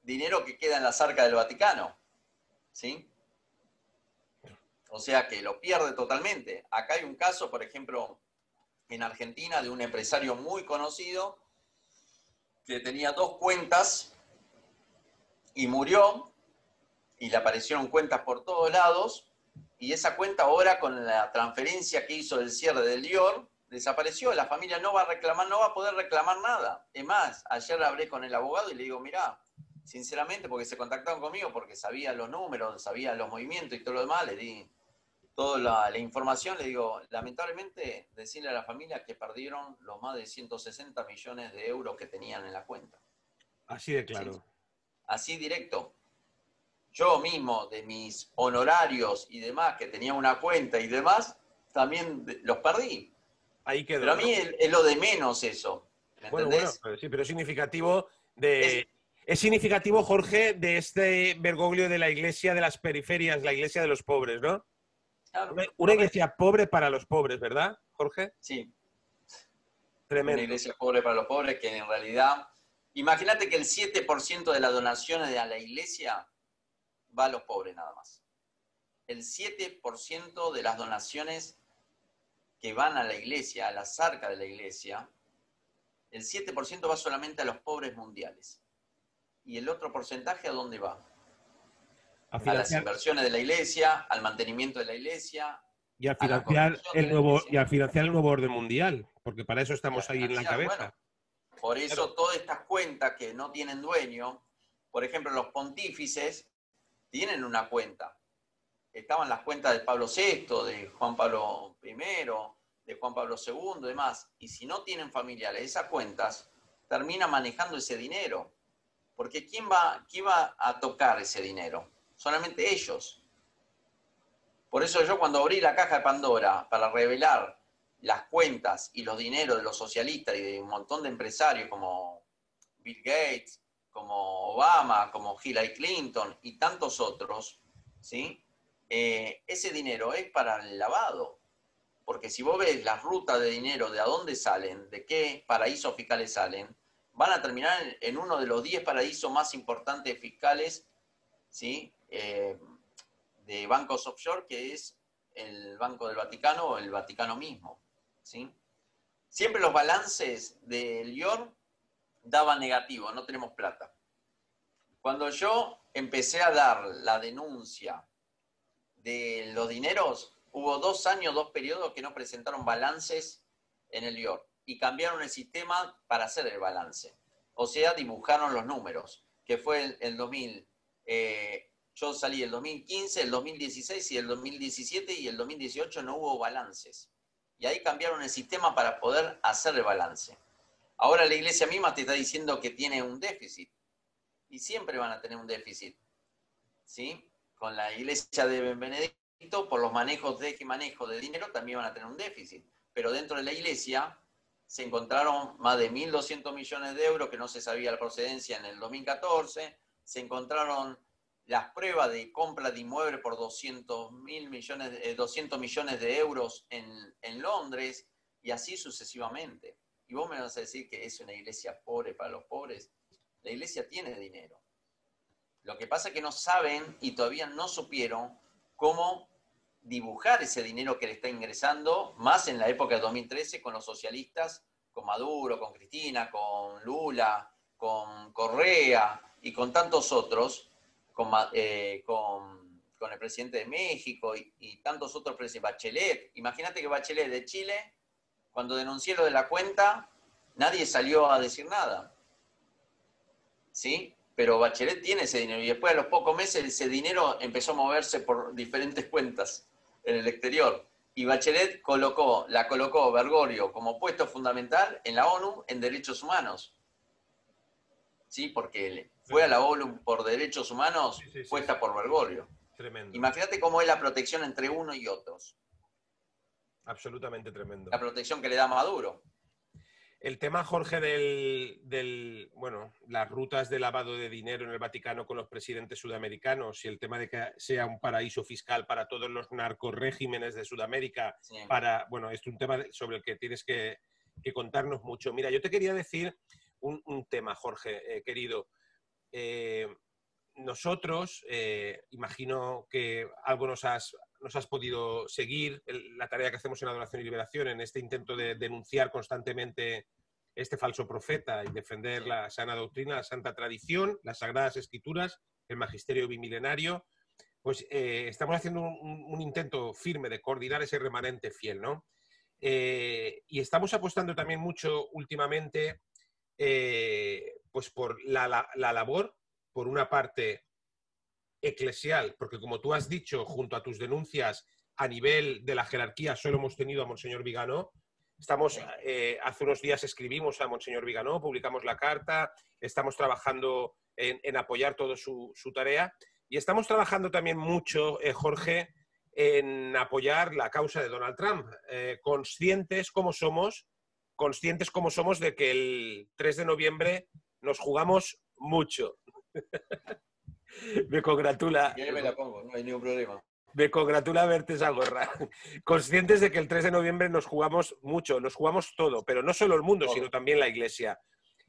dinero que queda en las arcas del Vaticano. ¿Sí? O sea que lo pierde totalmente. Acá hay un caso, por ejemplo, en Argentina, de un empresario muy conocido que tenía dos cuentas y murió, y le aparecieron cuentas por todos lados, y esa cuenta ahora, con la transferencia que hizo del cierre del Dior, desapareció. La familia no va a reclamar, no va a poder reclamar nada. Es más, ayer hablé con el abogado y le digo, mirá, sinceramente, porque se contactaron conmigo, porque sabía los números, sabía los movimientos y todo lo demás, le di toda la información, le digo, lamentablemente, decirle a la familia que perdieron los más de 160 millones de euros que tenían en la cuenta. Así de ¿Sí? claro. Así directo. Yo mismo, de mis honorarios y demás, que tenía una cuenta y demás, también los perdí. Ahí Pero quedó, a ¿no? mí es lo de menos eso, ¿me Bueno, entendés? pero sí, pero es significativo de... Es, Es significativo, Jorge, de este Bergoglio de la iglesia de las periferias, la iglesia de los pobres, ¿no? claro, Una correcto. iglesia pobre para los pobres, ¿verdad, Jorge? Sí, una Tremendo. iglesia pobre para los pobres que en realidad... Imagínate que el 7% de las donaciones de a la iglesia va a los pobres nada más. El 7% de las donaciones que van a la iglesia, a las arcas de la iglesia, el 7% va solamente a los pobres mundiales. ¿Y el otro porcentaje a dónde va? A A las financiar inversiones de la iglesia, al mantenimiento de la iglesia, y a a la financiar construcción de la iglesia. el nuevo orden mundial, porque para eso Y a estamos ahí en la financiar, cabeza. bueno, por Claro. eso todas estas cuentas que no tienen dueño, por ejemplo, los pontífices tienen una cuenta. Estaban las cuentas de Pablo VI, de Juan Pablo I, de Juan Pablo II, demás. Y si no tienen familiares, esas cuentas terminan manejando ese dinero. Porque quién va a tocar ese dinero? Solamente ellos. Por eso yo, cuando abrí la caja de Pandora para revelar las cuentas y los dineros de los socialistas y de un montón de empresarios como Bill Gates, como Obama, como Hillary Clinton y tantos otros, ¿sí? Ese dinero es para el lavado. Porque si vos ves las rutas de dinero, de a dónde salen, de qué paraísos fiscales salen, van a terminar en uno de los 10 paraísos más importantes fiscales, ¿sí? De bancos offshore, que es el Banco del Vaticano o el Vaticano mismo. ¿Sí? Siempre los balances del IOR daban negativo, no tenemos plata. Cuando yo empecé a dar la denuncia de los dineros, hubo 2 años, 2 periodos que no presentaron balances en el IOR. y cambiaron el sistema para hacer el balance. O sea, dibujaron los números, que fue el 2000. Yo salí el 2015, el 2016 y el 2017, y el 2018 no hubo balances. Y ahí cambiaron el sistema para poder hacer el balance. Ahora la iglesia misma te está diciendo que tiene un déficit. Y siempre van a tener un déficit. ¿Sí? Con la iglesia de Benedicto, por los manejos de dinero, también van a tener un déficit. Pero dentro de la iglesia se encontraron más de 1.200 millones de euros que no se sabía la procedencia en el 2014. Se encontraron las pruebas de compra de inmuebles por 200 millones de euros en Londres, y así sucesivamente. Y vos me vas a decir que es una iglesia pobre para los pobres. La iglesia tiene dinero. Lo que pasa es que no saben y todavía no supieron cómo dibujar ese dinero que le está ingresando, más en la época de 2013 con los socialistas, con Maduro, con Cristina, con Lula, con Correa y con tantos otros, con el presidente de México y tantos otros presidentes, Bachelet. Imagínate que Bachelet de Chile, cuando denunció lo de la cuenta, nadie salió a decir nada. ¿Sí? Pero Bachelet tiene ese dinero, y después a los pocos meses ese dinero empezó a moverse por diferentes cuentas en el exterior. Y Bachelet la colocó Bergoglio como puesto fundamental en la ONU en derechos humanos. ¿Sí? Porque fue a la ONU por derechos humanos, puesta por Bergoglio. Tremendo. Imagínate cómo es la protección entre uno y otros. Absolutamente tremendo. La protección que le da Maduro. El tema, Jorge, bueno, las rutas de lavado de dinero en el Vaticano con los presidentes sudamericanos, y el tema de que sea un paraíso fiscal para todos los narcorregímenes de Sudamérica, Sí. Bueno, es un tema sobre el que tienes que contarnos mucho. Mira, yo te quería decir un tema, Jorge, querido. Nosotros, imagino que algo nos has podido seguir, la tarea que hacemos en Adoración y Liberación, en este intento de denunciar constantemente este falso profeta y defender la sana doctrina, la santa tradición, las sagradas escrituras, el magisterio bimilenario. Pues estamos haciendo un intento firme de coordinar ese remanente fiel, ¿no? Y estamos apostando también mucho últimamente pues por la labor, por una parte eclesial, porque como tú has dicho, junto a tus denuncias a nivel de la jerarquía solo hemos tenido a Monseñor Viganó. Hace unos días escribimos a Monseñor Viganó, publicamos la carta, estamos trabajando en apoyar toda su tarea, y estamos trabajando también mucho, Jorge, en apoyar la causa de Donald Trump, conscientes como somos de que el 3 de noviembre nos jugamos mucho. Me congratula. Yo me la pongo, no hay ningún problema. Me congratula verte esa gorra. Conscientes de que el 3 de noviembre nos jugamos mucho, nos jugamos todo, pero no solo el mundo, sino también la Iglesia.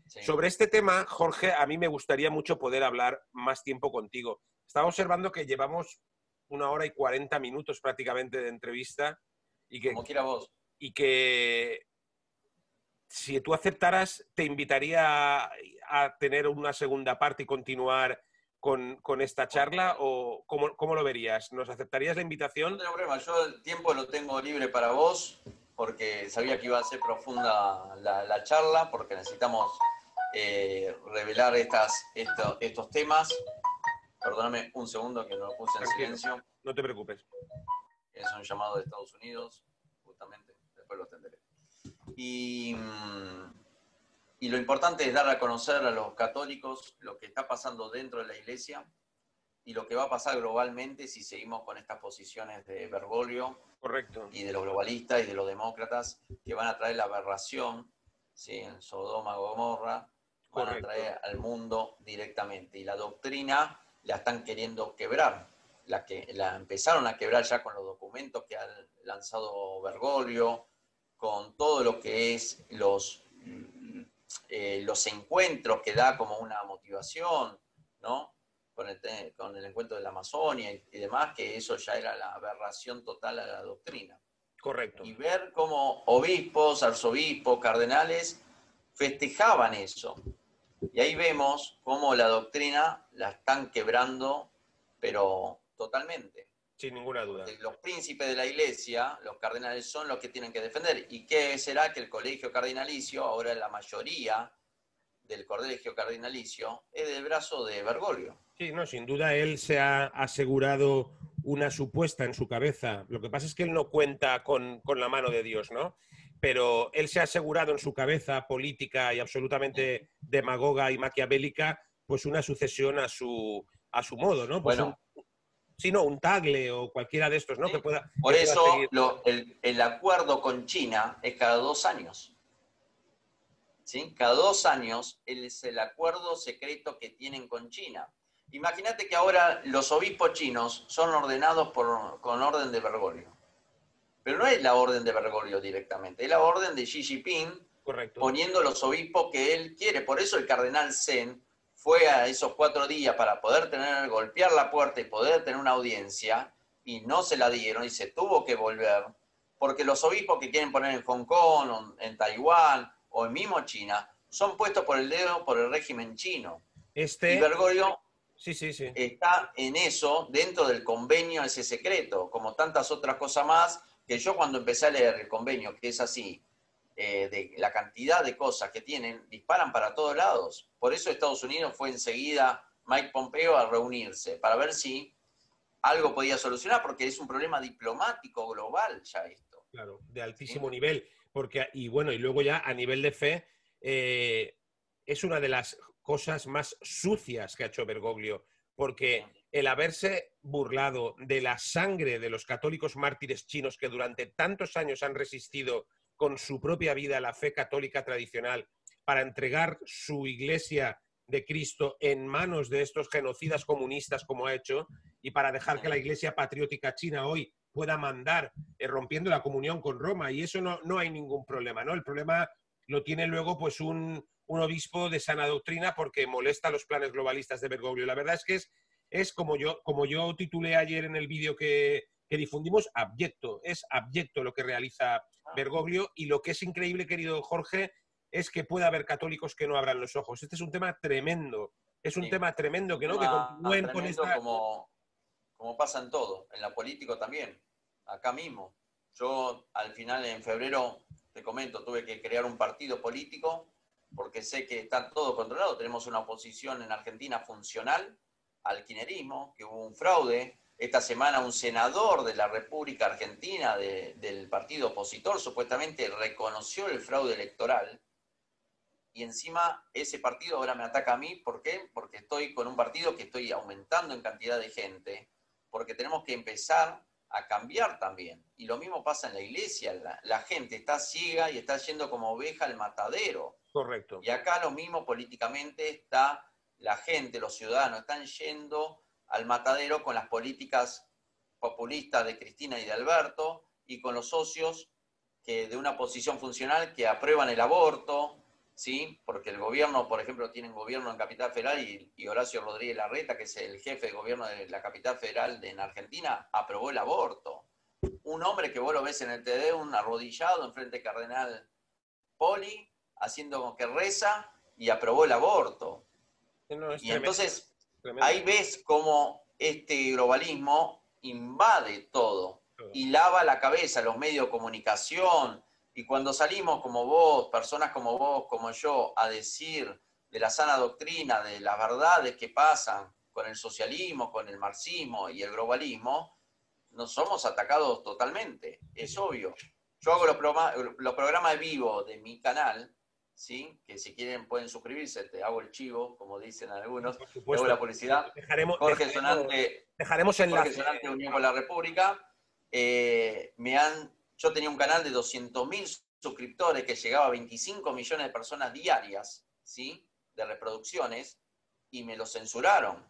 Sí. Sobre este tema, Jorge, a mí me gustaría mucho poder hablar más tiempo contigo. Estaba observando que llevamos 1 hora y 40 minutos prácticamente de entrevista. Y que, como quiera vos. Y que si tú aceptaras, te invitaría a tener una segunda parte y continuar con esta charla, o ¿cómo lo verías? ¿Nos aceptarías la invitación? No tengo problema, yo el tiempo lo tengo libre para vos, porque sabía que iba a ser profunda la charla, porque necesitamos revelar estos temas. Perdóname un segundo que no lo puse en silencio. No te preocupes. Es un llamado de Estados Unidos, justamente, después lo atenderé. Y lo importante es dar a conocer a los católicos lo que está pasando dentro de la Iglesia y lo que va a pasar globalmente si seguimos con estas posiciones de Bergoglio. Correcto. Y de los globalistas y de los demócratas, que van a traer la aberración, ¿sí? En Sodoma, Gomorra, van Correcto. A traer al mundo directamente. Y la doctrina la están queriendo quebrar. La empezaron a quebrar ya con los documentos que ha lanzado Bergoglio, con todo lo que es los encuentros que da como una motivación, ¿no? Con el encuentro de la Amazonia y demás, que eso ya era la aberración total a la doctrina. Correcto. Y ver cómo obispos, arzobispos, cardenales festejaban eso. Y ahí vemos cómo la doctrina la están quebrando, pero totalmente. Sin ninguna duda. Porque los príncipes de la iglesia, los cardenales, son los que tienen que defender. ¿Y qué será que el colegio cardinalicio, ahora la mayoría del colegio cardinalicio, es del brazo de Bergoglio? Sí, no, sin duda él se ha asegurado una supuesta en su cabeza. Lo que pasa es que él no cuenta con la mano de Dios, ¿no? Pero él se ha asegurado en su cabeza política y absolutamente demagoga y maquiavélica, pues una sucesión a su modo, ¿no? Pues Bueno, sí, no, un Tagle o cualquiera de estos, ¿no? ¿sí? Que Por pueda eso seguir. el acuerdo con China es cada 2 años. ¿Sí? Cada 2 años es el acuerdo secreto que tienen con China. Imagínate que ahora los obispos chinos son ordenados con orden de Bergoglio. Pero no es la orden de Bergoglio directamente, es la orden de Xi Jinping Correcto. poniendo los obispos que él quiere. Por eso el cardenal Zen fue a esos 4 días para poder golpear la puerta y poder tener una audiencia, y no se la dieron y se tuvo que volver, porque los obispos que quieren poner en Hong Kong, en Taiwán o en mismo China, son puestos por el dedo por el régimen chino. Y Bergoglio Sí, sí, sí. está en eso, dentro del convenio ese secreto, como tantas otras cosas más, que yo cuando empecé a leer el convenio, que es así, de la cantidad de cosas que tienen, disparan para todos lados. Por eso Estados Unidos fue enseguida Mike Pompeo a reunirse, para ver si algo podía solucionar, porque es un problema diplomático global ya esto. Claro, de altísimo ¿Sí? nivel. Porque, y bueno, y luego ya a nivel de fe, es una de las cosas más sucias que ha hecho Bergoglio, porque el haberse burlado de la sangre de los católicos mártires chinos que durante tantos años han resistido con su propia vida a la fe católica tradicional para entregar su iglesia de Cristo en manos de estos genocidas comunistas como ha hecho, y para dejar que la iglesia patriótica china hoy pueda mandar rompiendo la comunión con Roma, y eso no hay ningún problema, ¿no? El problema lo tiene luego pues un obispo de sana doctrina porque molesta los planes globalistas de Bergoglio. La verdad es que es como yo titulé ayer en el vídeo que difundimos, abyecto. Es abyecto lo que realiza Bergoglio, y lo que es increíble, querido Jorge, es que pueda haber católicos que no abran los ojos. Este es un tema tremendo. Es un tema tremendo, Un que no, que tema continúen con tremendo esta... como pasa en todo, en la política también, acá mismo. Yo al final, en febrero, te comento, tuve que crear un partido político porque sé que está todo controlado. Tenemos una oposición en Argentina funcional al kirchnerismo, que hubo un fraude. Esta semana un senador de la República Argentina del partido opositor supuestamente reconoció el fraude electoral, y encima ese partido ahora me ataca a mí. ¿Por qué? Porque estoy con un partido que estoy aumentando en cantidad de gente, porque tenemos que empezar a cambiar también. Y lo mismo pasa en la iglesia, la gente está ciega y está yendo como oveja al matadero. Correcto. Y acá lo mismo políticamente está la gente, los ciudadanos, están yendo al matadero con las políticas populistas de Cristina y de Alberto, y con los socios de una posición funcional que aprueban el aborto, ¿sí? Porque el gobierno, por ejemplo, tienen gobierno en Capital Federal, y Horacio Rodríguez Larreta, que es el jefe de gobierno de la Capital Federal en Argentina, aprobó el aborto. Un hombre que vos lo ves en el TD, un arrodillado enfrente del cardenal Poli, haciendo como que reza, y aprobó el aborto. No, es Y tremendo, entonces tremendo. ahí ves cómo este globalismo invade todo y lava la cabeza a los medios de comunicación. Y cuando salimos como vos, personas como vos, como yo, a decir de la sana doctrina, de las verdades que pasan con el socialismo, con el marxismo y el globalismo, nos somos atacados totalmente, es obvio. Yo hago los programas de vivo de mi canal, ¿sí? Que si quieren pueden suscribirse, te hago el chivo, como dicen algunos, Por te hago supuesto. la publicidad. Dejaremos Jorge Sonante, enlace. Unión con la República. Yo tenía un canal de 200.000 suscriptores que llegaba a 25 millones de personas diarias, ¿sí? De reproducciones, y me lo censuraron.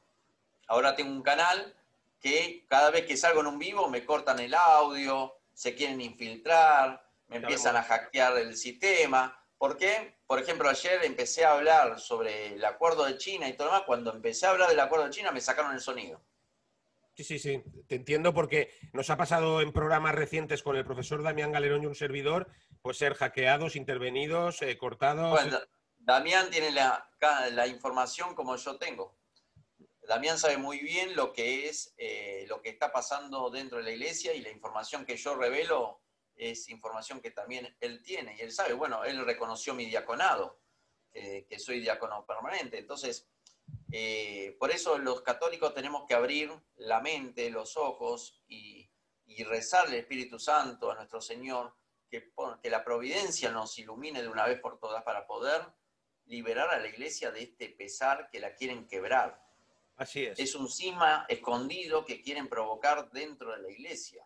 Ahora tengo un canal que cada vez que salgo en un vivo me cortan el audio, se quieren infiltrar, me empiezan a hackear el sistema. ¿Por qué? Por ejemplo, ayer empecé a hablar sobre el acuerdo de China y todo lo demás. Cuando empecé a hablar del acuerdo de China me sacaron el sonido. Sí, sí, sí, te entiendo, porque nos ha pasado en programas recientes con el profesor Damián Galerón y un servidor, pues ser hackeados, intervenidos, cortados. Bueno, Damián tiene la información como yo tengo. Damián sabe muy bien lo que es, lo que está pasando dentro de la iglesia, y la información que yo revelo es información que también él tiene, y él sabe, bueno, él reconoció mi diaconado, que soy diácono permanente. Entonces, por eso los católicos tenemos que abrir la mente, los ojos, y rezarle al Espíritu Santo, a nuestro Señor, que la providencia nos ilumine de una vez por todas para poder liberar a la iglesia de este pesar que la quieren quebrar. Así es. Es un cisma escondido que quieren provocar dentro de la iglesia.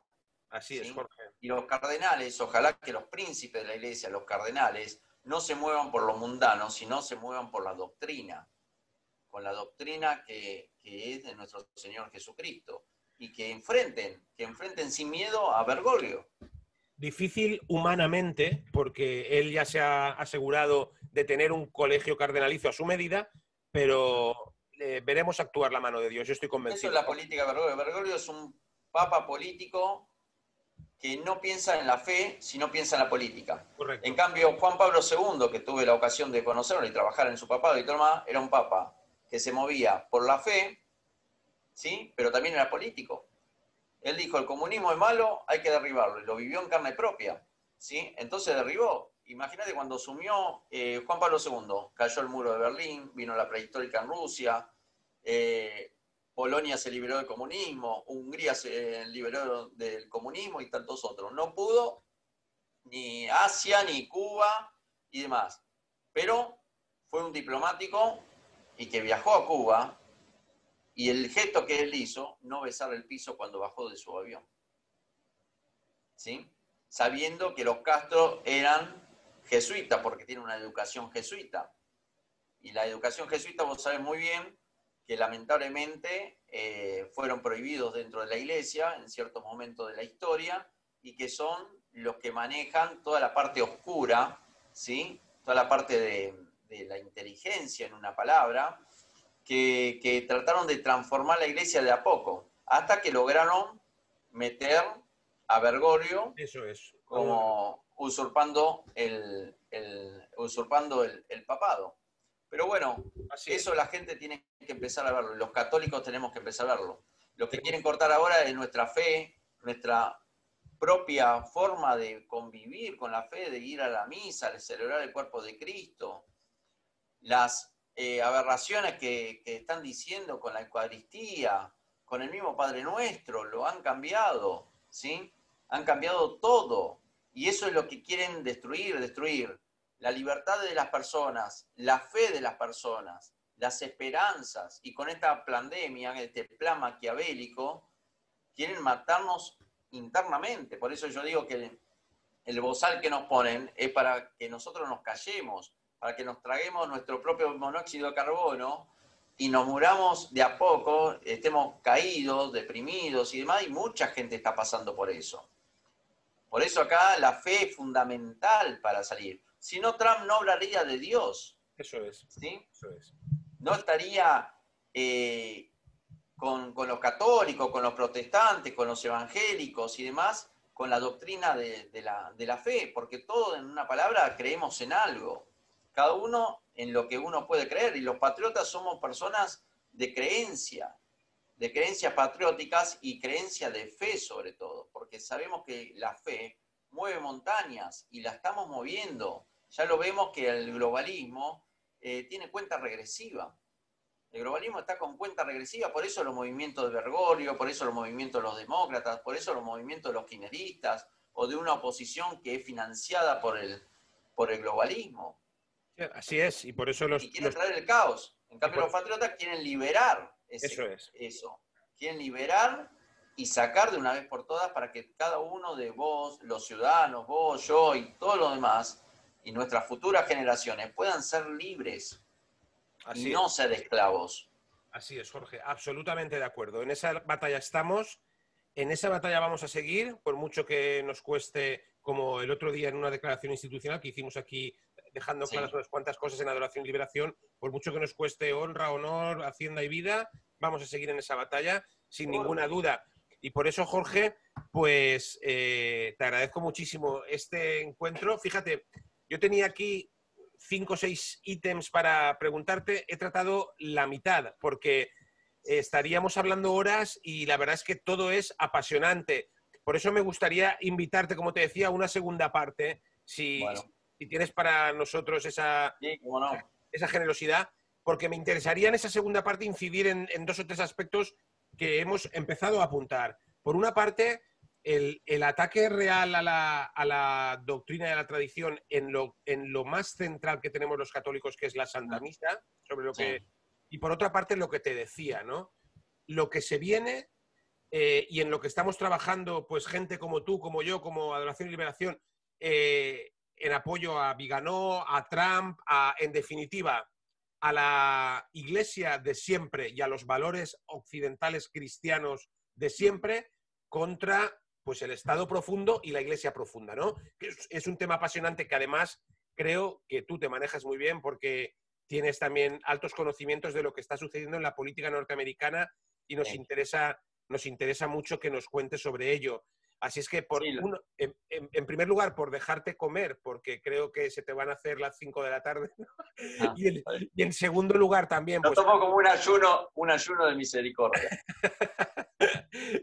Así ¿sí? es, Jorge. Y los cardenales, ojalá que los príncipes de la iglesia, los cardenales, no se muevan por lo mundano, sino se muevan por la doctrina, con la doctrina que es de nuestro Señor Jesucristo, y que enfrenten sin miedo a Bergoglio. Difícil humanamente, porque él ya se ha asegurado de tener un colegio cardenalicio a su medida, pero veremos actuar la mano de Dios, yo estoy convencido. Eso es la política de Bergoglio. Bergoglio es un papa político que no piensa en la fe, sino piensa en la política. Correcto. En cambio, Juan Pablo II, que tuve la ocasión de conocerlo y trabajar en su papado y todo más, era un papa que se movía por la fe, ¿sí? Pero también era político. Él dijo, el comunismo es malo, hay que derribarlo, y lo vivió en carne propia, ¿sí? Entonces derribó. Imagínate cuando asumió Juan Pablo II, cayó el muro de Berlín, vino la prehistórica en Rusia, Polonia se liberó del comunismo, Hungría se liberó del comunismo y tantos otros. No pudo ni Asia, ni Cuba y demás. Pero fue un diplomático y que viajó a Cuba, y el gesto que él hizo, no besar el piso cuando bajó de su avión. ¿Sí? Sabiendo que los Castro eran jesuitas, porque tienen una educación jesuita. Y la educación jesuita, vos sabés muy bien, que lamentablemente fueron prohibidos dentro de la iglesia en ciertos momentos de la historia, y que son los que manejan toda la parte oscura, ¿sí? Toda la parte de la inteligencia, en una palabra, que trataron de transformar la iglesia de a poco, hasta que lograron meter a Bergoglio, eso es, como usurpando el papado. Pero bueno, eso la gente tiene que empezar a verlo, y los católicos tenemos que empezar a verlo. Lo que quieren cortar ahora es nuestra fe, nuestra propia forma de convivir con la fe, de ir a la misa, de celebrar el cuerpo de Cristo. Las aberraciones que están diciendo con la Eucaristía, con el mismo Padre Nuestro, lo han cambiado, ¿sí? Han cambiado todo. Y eso es lo que quieren destruir la libertad de las personas, la fe de las personas, las esperanzas. Y con esta pandemia, este plan maquiavélico, quieren matarnos internamente. Por eso yo digo que el bozal que nos ponen es para que nosotros nos callemos, para que nos traguemos nuestro propio monóxido de carbono y nos muramos de a poco, estemos caídos, deprimidos y demás, y mucha gente está pasando por eso. Por eso acá la fe es fundamental para salir. Si no, Trump no hablaría de Dios. Eso es. ¿Sí? Eso es. No estaría con los católicos, con los protestantes, con los evangélicos y demás, con la doctrina de la fe, porque todos, en una palabra, creemos en algo. Cada uno en lo que uno puede creer, y los patriotas somos personas de creencias patrióticas y creencia de fe sobre todo, porque sabemos que la fe mueve montañas y la estamos moviendo. Ya lo vemos que el globalismo tiene cuenta regresiva. El globalismo está con cuenta regresiva, por eso los movimientos de Bergoglio, por eso los movimientos de los demócratas, por eso los movimientos de los kirchneristas, o de una oposición que es financiada por el globalismo. Así es, y por eso y quieren traer el caos. En cambio, los patriotas quieren liberar eso. Quieren liberar y sacar de una vez por todas, para que cada uno de vos, los ciudadanos, vos, yo y todos los demás, y nuestras futuras generaciones, puedan ser libres. Así y no ser esclavos. Así es, Jorge, absolutamente de acuerdo. En esa batalla estamos, en esa batalla vamos a seguir, por mucho que nos cueste, como el otro día en una declaración institucional que hicimos aquí, dejando claras unas cuantas cosas en Adoración y Liberación, por mucho que nos cueste honra, honor, hacienda y vida, vamos a seguir en esa batalla, sin ninguna duda. Y por eso, Jorge, pues te agradezco muchísimo este encuentro. Fíjate, yo tenía aquí 5 o 6 ítems para preguntarte, he tratado la mitad, porque estaríamos hablando horas y la verdad es que todo es apasionante. Por eso me gustaría invitarte, como te decía, a una segunda parte, Bueno, si tienes para nosotros sí, cómo no. esa generosidad, porque me interesaría en esa segunda parte incidir en dos o tres aspectos que hemos empezado a apuntar. Por una parte, el ataque real a la doctrina y a la tradición en lo más central que tenemos los católicos, que es la Santa Misa, sobre lo que... Sí, Y por otra parte, lo que te decía, ¿no? Lo que se viene y en lo que estamos trabajando, pues gente como tú, como yo, como Adoración y Liberación, en apoyo a Viganó, a Trump, en definitiva, a la Iglesia de siempre y a los valores occidentales cristianos de siempre contra pues, el Estado profundo y la Iglesia profunda, ¿no? Es un tema apasionante que además creo que tú te manejas muy bien porque tienes también altos conocimientos de lo que está sucediendo en la política norteamericana y sí. nos interesa mucho que nos cuentes sobre ello. Así es que, Sí, en primer lugar, por dejarte comer, porque creo que se te van a hacer las 5 de la tarde, ¿no? ah, Y en segundo lugar también, lo pues... tomo como un ayuno de misericordia.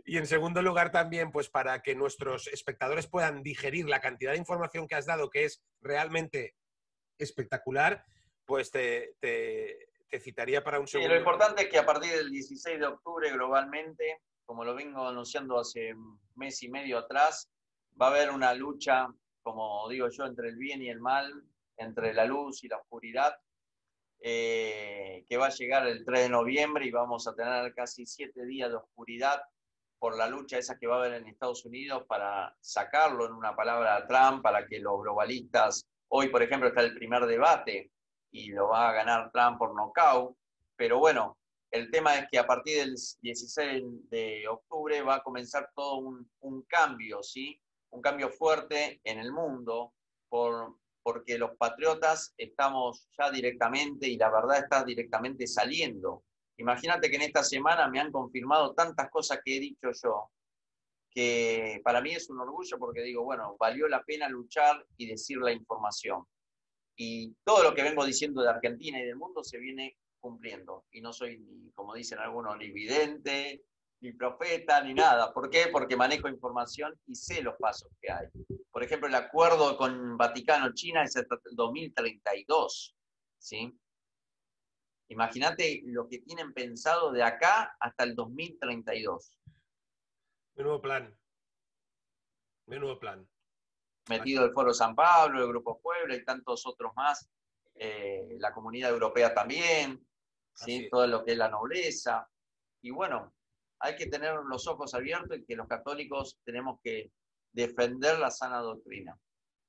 Y en segundo lugar también, pues para que nuestros espectadores puedan digerir la cantidad de información que has dado, que es realmente espectacular, pues te citaría para un Sí, lo segundo. importante es que a partir del 16 de octubre globalmente, como lo vengo anunciando hace un mes y medio atrás, va a haber una lucha, como digo yo, entre el bien y el mal, entre la luz y la oscuridad, que va a llegar el 3 de noviembre y vamos a tener casi 7 días de oscuridad por la lucha esa que va a haber en Estados Unidos para sacarlo, en una palabra, a Trump, para que los globalistas, hoy por ejemplo está el primer debate y lo va a ganar Trump por nocaut, pero bueno, el tema es que a partir del 16 de octubre va a comenzar todo un cambio, ¿sí? Un cambio fuerte en el mundo porque los patriotas estamos ya directamente, y la verdad está directamente saliendo. Imagínate que en esta semana me han confirmado tantas cosas que he dicho yo, que para mí es un orgullo porque digo, bueno, valió la pena luchar y decir la información. Y todo lo que vengo diciendo de Argentina y del mundo se viene cumpliendo. Y no soy, ni, como dicen algunos, ni vidente, ni profeta, ni nada. ¿Por qué? Porque manejo información y sé los pasos que hay. Por ejemplo, el acuerdo con Vaticano-China es hasta el 2032, ¿sí? Imagínate lo que tienen pensado de acá hasta el 2032. Menudo plan, menudo plan. Metido el Foro San Pablo, el Grupo Puebla y tantos otros más, la Comunidad Europea también, Así ¿sí? es. Todo lo que es la nobleza. Y bueno, hay que tener los ojos abiertos y que los católicos tenemos que defender la sana doctrina.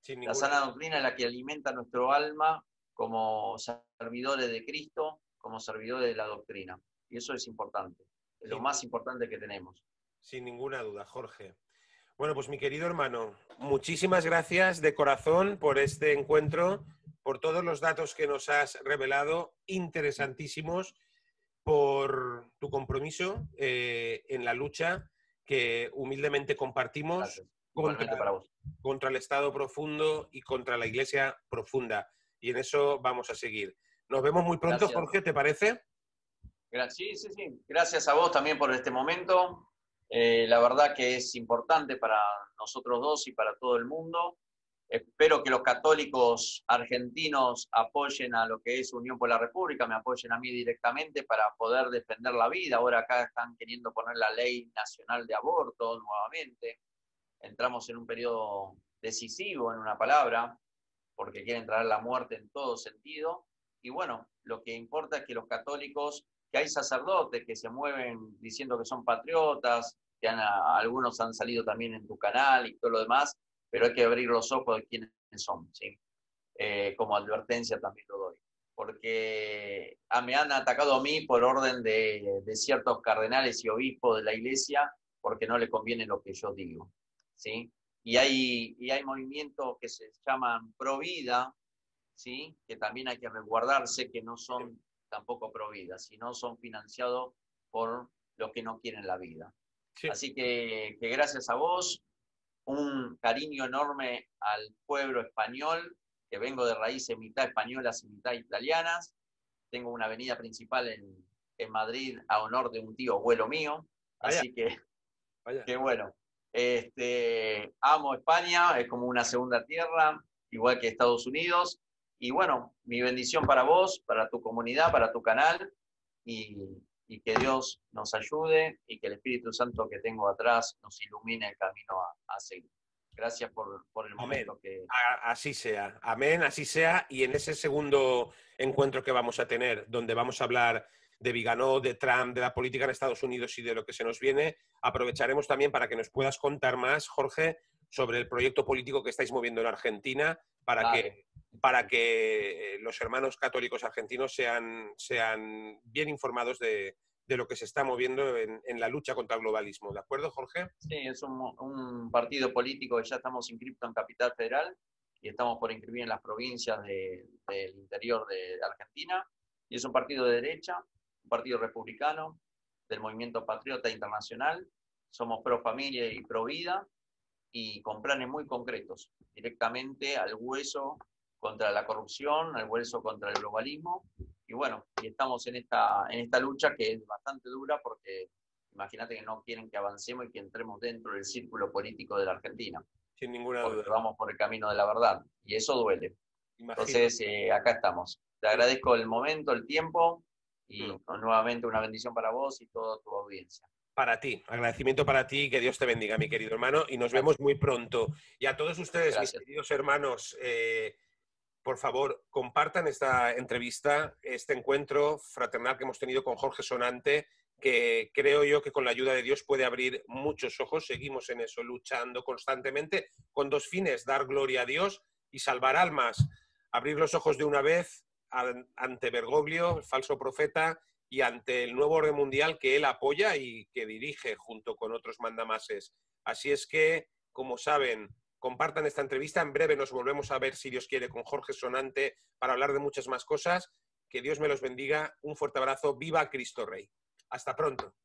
Sin La ninguna sana duda. doctrina es la que alimenta nuestro alma como servidores de Cristo, como servidores de la doctrina. Y eso es importante, es lo Sin, más importante que tenemos. sin ninguna duda, Jorge. Bueno, pues mi querido hermano, muchísimas gracias de corazón por este encuentro, por todos los datos que nos has revelado, interesantísimos, por tu compromiso en la lucha que humildemente compartimos Gracias. Igualmente para vos. contra el Estado profundo y contra la Iglesia profunda. Y en eso vamos a seguir. Nos vemos muy pronto, Gracias. Jorge, ¿te parece? Sí, sí, sí. Gracias a vos también por este momento. La verdad que es importante para nosotros dos y para todo el mundo. Espero que los católicos argentinos apoyen a lo que es Unión por la República, me apoyen a mí directamente para poder defender la vida. Ahora acá están queriendo poner la ley nacional de aborto nuevamente. Entramos en un periodo decisivo, en una palabra, porque quieren traer la muerte en todo sentido. Y bueno, lo que importa es que los católicos, que hay sacerdotes que se mueven diciendo que son patriotas, que algunos han salido también en tu canal y todo lo demás, pero hay que abrir los ojos de quiénes son, ¿sí? Como advertencia también lo doy. Porque me han atacado a mí por orden de ciertos cardenales y obispos de la iglesia, porque no le conviene lo que yo digo, ¿sí? Y hay movimientos que se llaman pro vida, ¿sí? Que también hay que resguardarse, que no son tampoco pro vida, sino son financiados por los que no quieren la vida. Sí. Así que gracias a vos, un cariño enorme al pueblo español, que vengo de raíces mitad españolas y mitad italianas. Tengo una avenida principal en Madrid a honor de un tío abuelo mío. Vaya, Así que vaya. bueno. Amo España, es como una segunda tierra, igual que Estados Unidos. Y bueno, mi bendición para vos, para tu comunidad, para tu canal, y que Dios nos ayude y que el Espíritu Santo que tengo atrás nos ilumine el camino a seguir. Gracias por el Amén. momento que... Así sea. Amén, así sea. Y en ese segundo encuentro que vamos a tener, donde vamos a hablar de Viganó, de Trump, de la política en Estados Unidos y de lo que se nos viene, aprovecharemos también para que nos puedas contar más, Jorge, sobre el proyecto político que estáis moviendo en Argentina para que los hermanos católicos argentinos sean bien informados de lo que se está moviendo en la lucha contra el globalismo. ¿De acuerdo, Jorge? Sí, es un partido político que ya estamos inscriptos en Capital Federal y estamos por inscribir en las provincias del interior de Argentina. Y es un partido de derecha, un partido republicano, del movimiento patriota internacional. Somos pro familia y pro vida y con planes muy concretos, directamente al hueso contra la corrupción, al hueso contra el globalismo. Y bueno, y estamos en esta lucha que es bastante dura porque imagínate que no quieren que avancemos y que entremos dentro del círculo político de la Argentina. Sin ninguna porque duda. vamos por el camino de la verdad y eso duele. Imagino. Entonces, acá estamos. Te agradezco el momento, el tiempo y nuevamente una bendición para vos y toda tu audiencia. Para ti, agradecimiento para ti, que Dios te bendiga, mi querido hermano, y nos vemos muy pronto. Y a todos ustedes, Gracias. mis queridos hermanos, por favor, compartan esta entrevista, este encuentro fraternal que hemos tenido con Jorge Sonante, que creo yo que con la ayuda de Dios puede abrir muchos ojos. Seguimos en eso, luchando constantemente con dos fines: dar gloria a Dios y salvar almas. Abrir los ojos de una vez ante Bergoglio, el falso profeta, y ante el nuevo orden mundial que él apoya y que dirige junto con otros mandamases. Así es que, como saben, compartan esta entrevista. En breve nos volvemos a ver, si Dios quiere, con Jorge Sonante para hablar de muchas más cosas. Que Dios me los bendiga. Un fuerte abrazo. ¡Viva Cristo Rey! Hasta pronto.